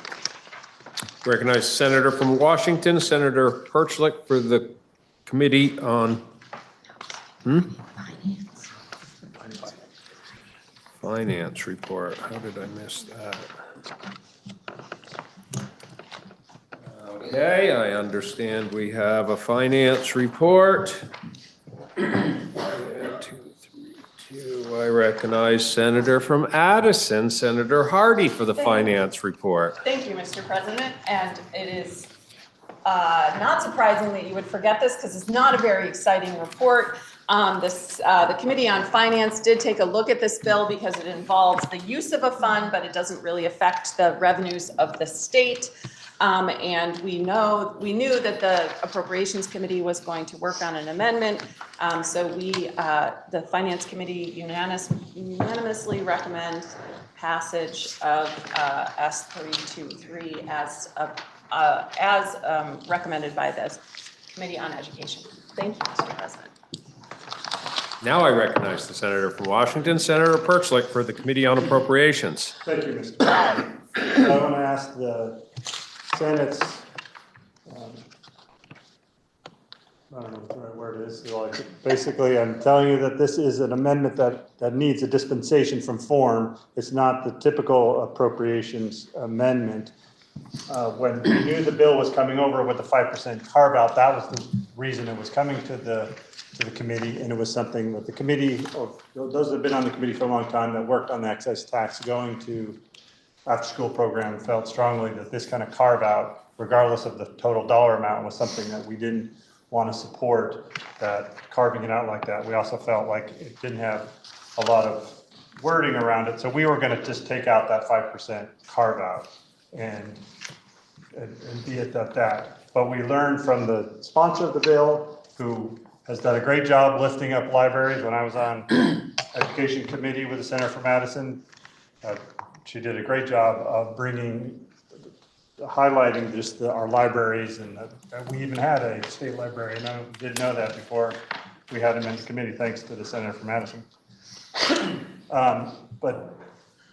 Recognize Senator from Washington, Senator Perchlik for the Committee on Finance report. How did I miss that? Okay, I understand we have a finance report. 232. I recognize Senator from Addison, Senator Hardy for the finance report. Thank you, Mr. President. And it is not surprising that you would forget this because it's not a very exciting report. The Committee on Finance did take a look at this bill because it involves the use of a fund, but it doesn't really affect the revenues of the state. And we knew that the Appropriations Committee was going to work on an amendment. So the Finance Committee unanimously recommend passage of S323 as recommended by the Committee on Education. Thank you, Mr. President. Now I recognize the Senator from Washington, Senator Perchlik for the Committee on Appropriations. Thank you, Mr. President. I want to ask the Senate's, I don't know what the right word is. Basically, I'm telling you that this is an amendment that needs a dispensation from form. It's not the typical appropriations amendment. When we knew the bill was coming over with the 5% carve out, that was the reason it was coming to the committee, and it was something that the committee, or those that have been on the committee for a long time that worked on the excise tax going to after-school program felt strongly that this kind of carve out, regardless of the total dollar amount, was something that we didn't want to support, that carving it out like that. We also felt like it didn't have a lot of wording around it, so we were going to just take out that 5% carve out and be it at that. But we learned from the sponsor of the bill, who has done a great job lifting up libraries. When I was on Education Committee with the Senator from Addison, she did a great job of highlighting just our libraries, and we even had a state librarian. I didn't know that before we had him in the committee, thanks to the Senator from Addison. But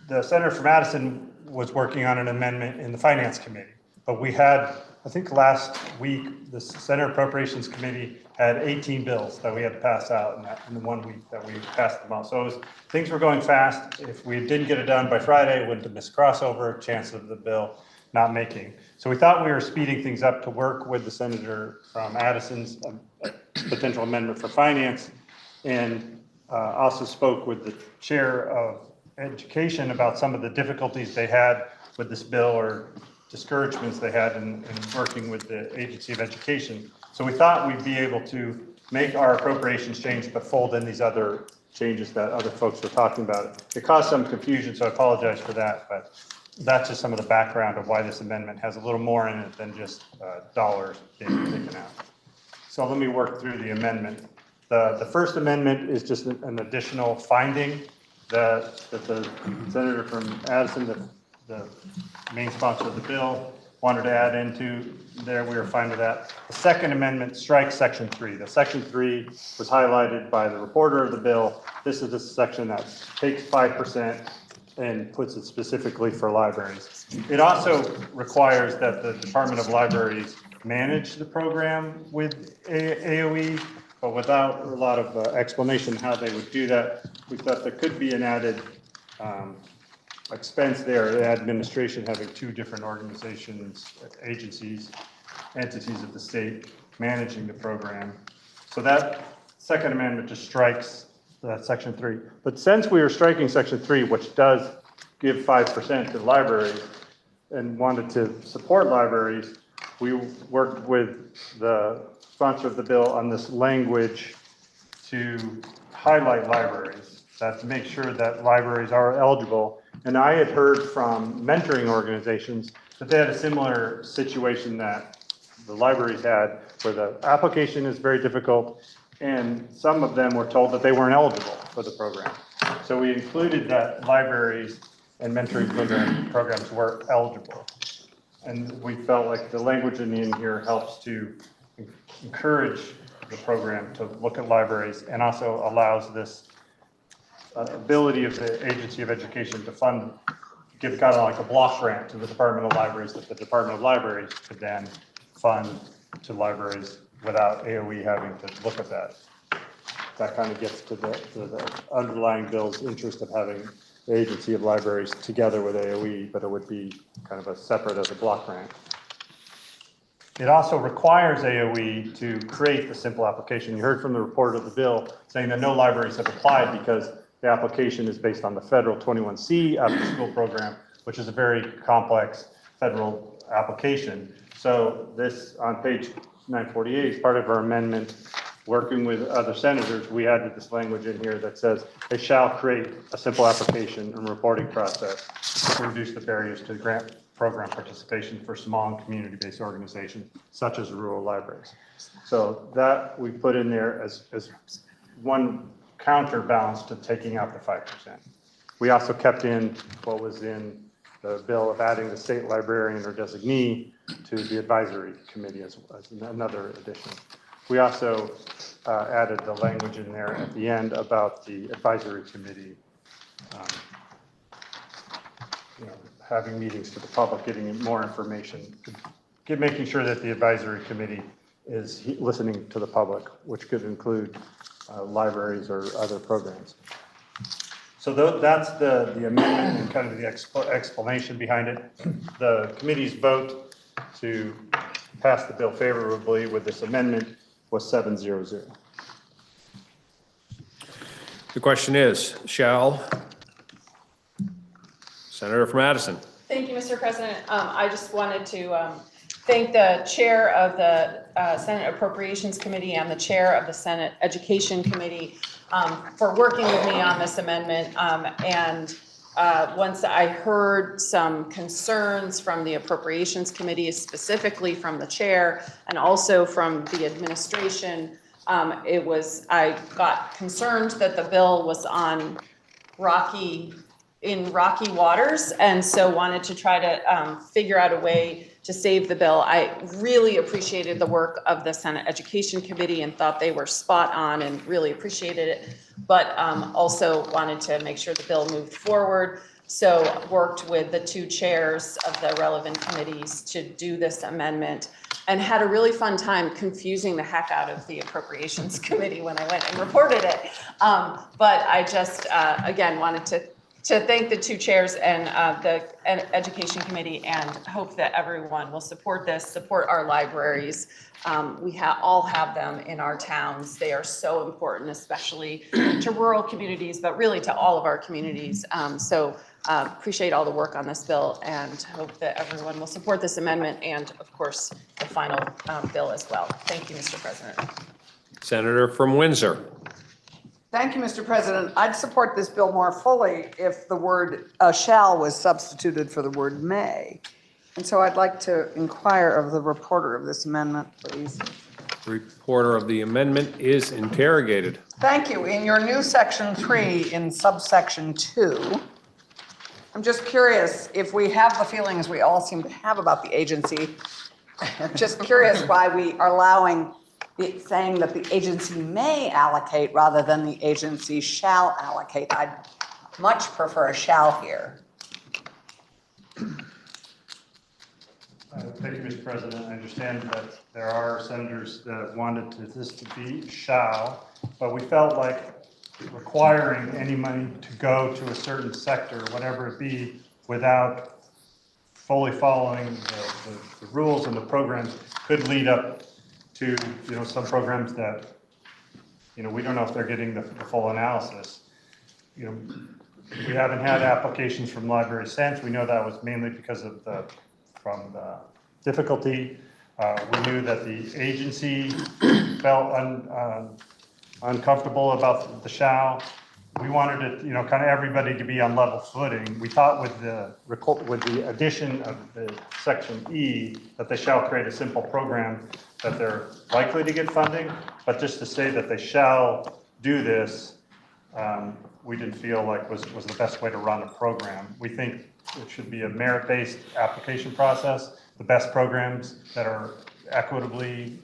the Senator from Addison was working on an amendment in the Finance Committee. But we had, I think last week, the Senate Appropriations Committee had 18 bills that we had to pass out in the 1 week that we passed them out. So things were going fast. If we didn't get it done by Friday, it wouldn't have missed crossover, chance of the bill not making. So we thought we were speeding things up to work with the Senator from Addison's potential amendment for finance, and also spoke with the chair of education about some of the difficulties they had with this bill, or discouragements they had in working with the Agency of Education. So we thought we'd be able to make our appropriations change, but fold in these other changes that other folks were talking about. It caused some confusion, so I apologize for that, but that's just some of the background of why this amendment has a little more in it than just dollars being taken out. So let me work through the amendment. The first amendment is just an additional finding that the Senator from Addison, the main sponsor of the bill, wanted to add into there. We were fine with that. The second amendment strikes section 3. The section 3 was highlighted by the reporter of the bill. This is the section that takes 5% and puts it specifically for libraries. It also requires that the Department of Libraries manage the program with AOE, but without a lot of explanation how they would do that. We thought there could be an added expense there, the administration having 2 different organizations, agencies, entities of the state managing the program. So that second amendment just strikes section 3. But since we are striking section 3, which does give 5% to libraries and wanted to support libraries, we worked with the sponsor of the bill on this language to highlight libraries, to make sure that libraries are eligible. And I had heard from mentoring organizations that they had a similar situation that the libraries had, where the application is very difficult, and some of them were told that they weren't eligible for the program. So we included that libraries and mentoring programs were eligible. And we felt like the language in here helps to encourage the program to look at libraries, and also allows this ability of the Agency of Education to fund, give kind of like a block grant to the Department of Libraries, that the Department of Libraries could then fund to libraries without AOE having to look at that. That kind of gets to the underlying bill's interest of having the Agency of Libraries together with AOE, but it would be kind of a separate as a block grant. It also requires AOE to create the simple application. You heard from the report of the bill saying that no libraries have applied because the application is based on the federal 21C after-school program, which is a very complex federal application. So this, on page 948, is part of our amendment. Working with other senators, we added this language in here that says they shall create a simple application and reporting process to reduce the barriers to grant program participation for small and community-based organizations such as rural libraries. So that we put in there as one counterbalance to taking out the 5%. We also kept in what was in the bill of adding the state librarian or designee to the advisory committee as another addition. We also added the language in there at the end about the advisory committee, having meetings to the public, getting more information, making sure that the advisory committee is listening to the public, which could include libraries or other programs. So that's the amendment and kind of the explanation behind it. The committee's vote to pass the bill favorably with this amendment was 7-0-0. The question is, shall Senator from Addison. Thank you, Mr. President. I just wanted to thank the chair of the Senate Appropriations Committee and the chair of the Senate Education Committee for working with me on this amendment. Once I heard some concerns from the Appropriations Committee, specifically from the chair and also from the administration, I got concerned that the bill was on rocky waters, and so wanted to try to figure out a way to save the bill. I really appreciated the work of the Senate Education Committee and thought they were spot on and really appreciated it, but also wanted to make sure the bill moved forward. So worked with the two chairs of the relevant committees to do this amendment, and had a really fun time confusing the heck out of the Appropriations Committee when I went and reported it. But I just, again, wanted to thank the two chairs and the Education Committee, and hope that everyone will support this, support our libraries. We all have them in our towns. They are so important, especially to rural communities, but really to all of our communities. Appreciate all the work on this bill, and hope that everyone will support this amendment and, of course, the final bill as well. Thank you, Mr. President. Senator from Windsor. Thank you, Mr. President. I'd support this bill more fully if the word shall was substituted for the word may. And so I'd like to inquire of the reporter of this amendment, please. The reporter of the amendment is interrogated. Thank you. In your new section 3 in subsection 2, I'm just curious if we have the feelings we all seem to have about the agency. I'm just curious why we are allowing saying that the agency may allocate rather than the agency shall allocate. I'd much prefer a shall here. Thank you, Mr. President. I understand that there are senators that wanted this to be shall, but we felt like requiring any money to go to a certain sector, whatever it be, without fully following the rules and the programs could lead up to some programs that we don't know if they're getting the full analysis. We haven't had applications from Library Sense. We know that was mainly because of the difficulty. We knew that the agency felt uncomfortable about the shall. We wanted it, kind of everybody to be on level footing. We thought with the addition of the section E, that they shall create a simple program, that they're likely to get funding, but just to say that they shall do this, we didn't feel like was the best way to run a program. We think it should be a merit-based application process. The best programs that are equitably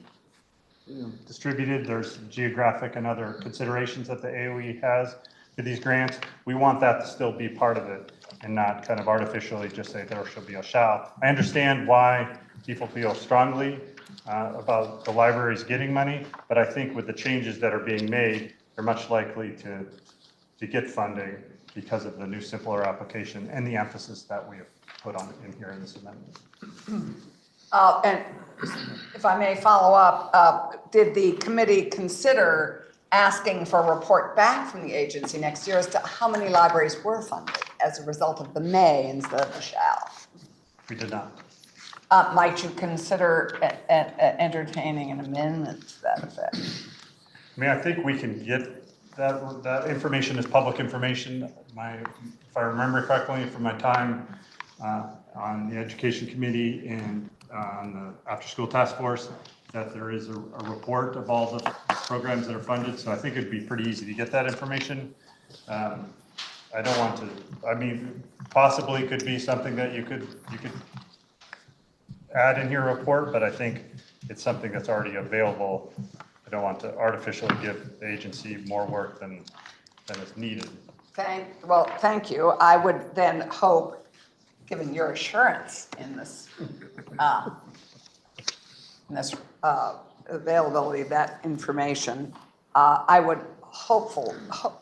distributed, there's geographic and other considerations that the AOE has for these grants. We want that to still be part of it and not kind of artificially just say there should be a shall. I understand why people feel strongly about the libraries getting money, but I think with the changes that are being made, they're much likely to get funding because of the new simpler application and the emphasis that we have put on in here in this amendment. And if I may follow up, did the committee consider asking for a report back from the agency next year as to how many libraries were funded as a result of the may instead of the shall? We did not. Might you consider entertaining an amendment to that effect? I mean, I think we can get that information as public information. If I remember correctly from my time on the Education Committee and on the After School Task Force, that there is a report of all the programs that are funded. So I think it'd be pretty easy to get that information. I don't want to, possibly could be something that you could add in your report, but I think it's something that's already available. I don't want to artificially give the agency more work than is needed. Thank you. I would then hope, given your assurance in this, availability of that information, I would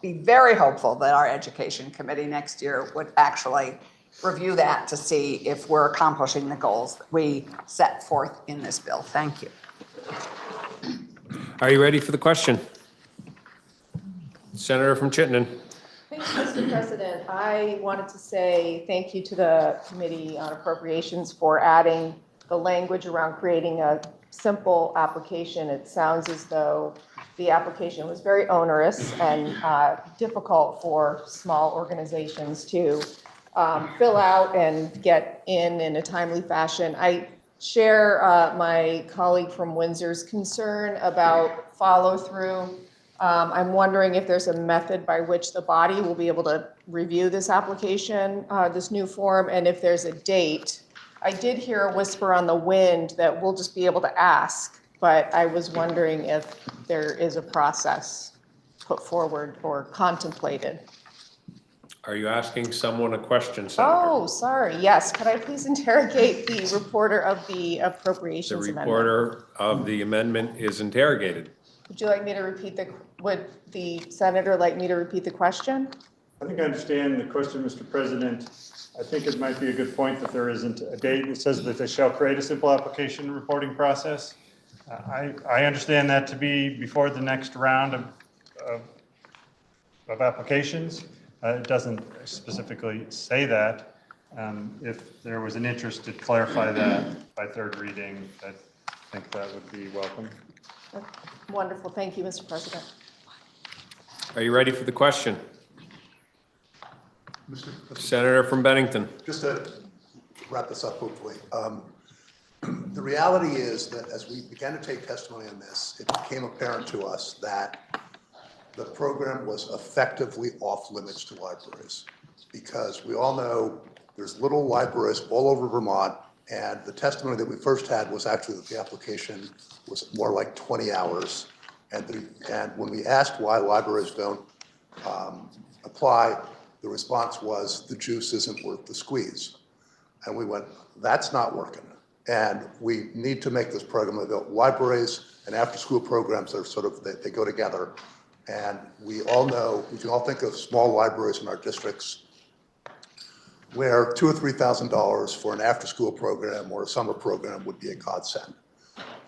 be very hopeful that our Education Committee next year would actually review that to see if we're accomplishing the goals that we set forth in this bill. Thank you. Are you ready for the question? Senator from Chittenden. Thank you, Mr. President. I wanted to say thank you to the Committee on Appropriations for adding the language around creating a simple application. It sounds as though the application was very onerous and difficult for small organizations to fill out and get in a timely fashion. I share my colleague from Windsor's concern about follow through. I'm wondering if there's a method by which the body will be able to review this application, this new form, and if there's a date. I did hear a whisper on the wind that we'll just be able to ask, but I was wondering if there is a process put forward or contemplated. Are you asking someone a question, Senator? Oh, sorry. Yes. Could I please interrogate the reporter of the appropriations amendment? The reporter of the amendment is interrogated. Would you like me to repeat would the senator like me to repeat the question? I think I understand the question, Mr. President. I think it might be a good point that there isn't a date that says that they shall create a simple application reporting process. I understand that to be before the next round of applications. It doesn't specifically say that. If there was an interest to clarify that by third reading, I think that would be welcome. Wonderful. Thank you, Mr. President. Are you ready for the question? Senator from Bennington. Just to wrap this up hopefully. The reality is that as we began to take testimony on this, it became apparent to us that the program was effectively off limits to libraries, because we all know there's little libraries all over Vermont, and the testimony that we first had was actually that the application was more like 20 hours. And when we asked why libraries don't apply, the response was the juice isn't worth the squeeze. And we went, that's not working. And we need to make this program available. Libraries and after-school programs are sort of, they go together. And we all know, we can all think of small libraries in our districts where $2,000 or $3,000 for an after-school program or a summer program would be a godsend.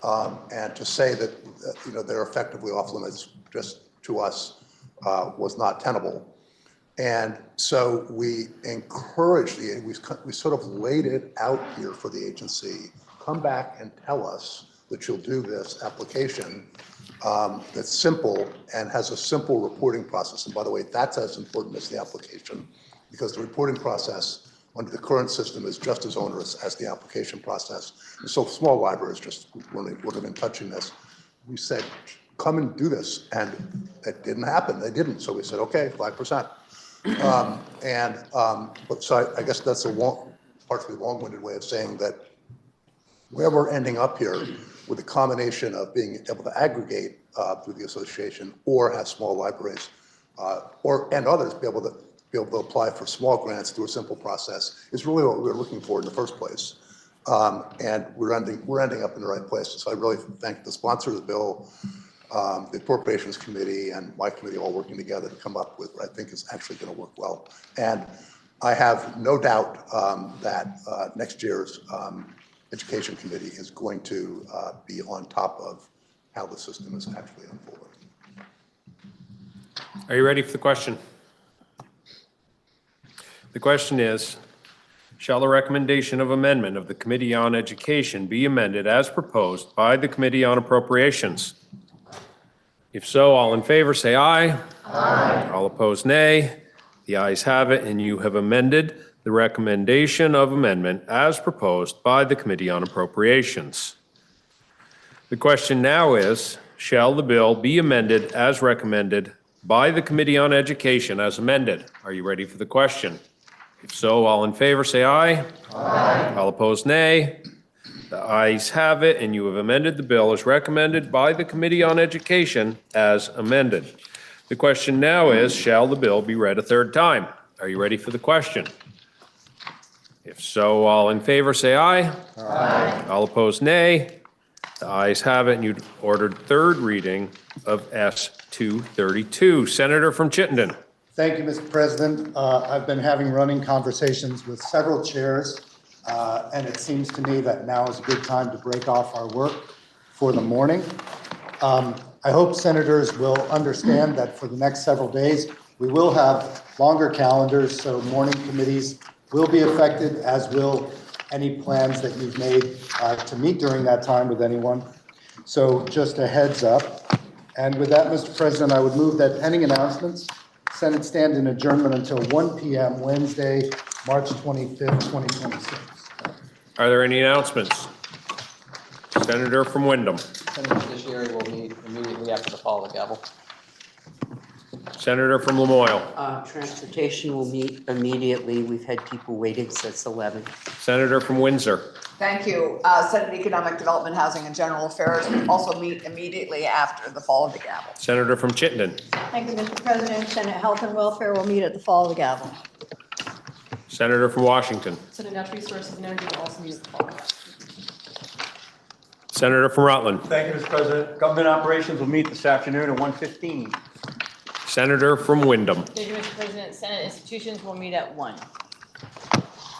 And to say that they're effectively off limits just to us was not tenable. And so we encouraged we sort of laid it out here for the agency, come back and tell us that you'll do this application that's simple and has a simple reporting process. And by the way, that's as important as the application, because the reporting process under the current system is just as onerous as the application process. And so small libraries just would have been touching this. We said, come and do this. And it didn't happen. They didn't. So we said, okay, 5%. But so I guess that's partially long-winded way of saying that where we're ending up here with a combination of being able to aggregate through the association or have small libraries and others be able to apply for small grants through a simple process is really what we were looking for in the first place. And we're ending up in the right place. So I really thank the sponsor of the bill, the Appropriations Committee, and my committee all working together to come up with what I think is actually going to work well. And I have no doubt that next year's Education Committee is going to be on top of how the system is actually unfolding. Are you ready for the question? The question is, shall the recommendation of amendment of the Committee on Education be amended as proposed by the Committee on Appropriations? If so, all in favor say aye. Aye. All opposed, nay. The ayes have it, and you have amended the recommendation of amendment as proposed by the Committee on Appropriations. The question now is, shall the bill be amended as recommended by the Committee on Education as amended? Are you ready for the question? If so, all in favor say aye. Aye. All opposed, nay. The ayes have it, and you have amended the bill as recommended by the Committee on Education as amended. The question now is, shall the bill be read a third time? Are you ready for the question? If so, all in favor say aye. Aye. All opposed, nay. The ayes have it, and you ordered third reading of S 232. Senator from Chittenden. Thank you, Mr. President. I've been having running conversations with several chairs, and it seems to me that now is a good time to break off our work for the morning. I hope senators will understand that for the next several days, we will have longer calendars, so morning committees will be affected, as will any plans that you've made to meet during that time with anyone. So just a heads up. And with that, Mr. President, I would move that pending announcements, Senate stand in adjournment until 1 p.m. Wednesday, March 25th, 2026. Are there any announcements? Senator from Windham. Senate Judiciary will meet immediately after the fall of the gavel. Senator from Lamoille. Transportation will meet immediately. We've had people waiting since 11. Senator from Windsor. Thank you. Senate Economic Development, Housing, and General Affairs will also meet immediately after the fall of the gavel. Senator from Chittenden. Thank you, Mr. President. Senate Health and Welfare will meet at the fall of the gavel. Senator from Washington. Senate Natural Resources and Energy will also meet at the fall. Senator from Rutland. Thank you, Mr. President. Government Operations will meet this afternoon at 1:15. Senator from Windham. Thank you, Mr. President. Senate institutions will meet at 1.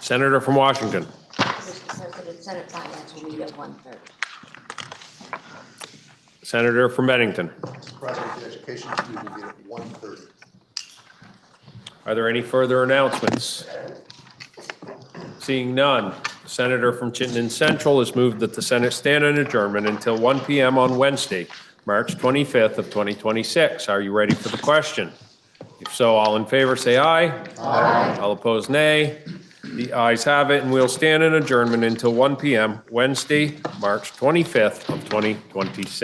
Senator from Washington. Mr. President, Senate Finance will meet at 1:30. Senator from Bennington. Mr. President, the Education Committee will meet at 1:30. Are there any further announcements? Seeing none, the Senator from Chittenden Central has moved that the Senate stand in adjournment until 1 p.m. on Wednesday, March 25th of 2026. Are you ready for the question? If so, all in favor say aye. Aye. All opposed, nay. The ayes have it, and we'll stand in adjournment until 1 p.m. Wednesday, March 25th of 2026.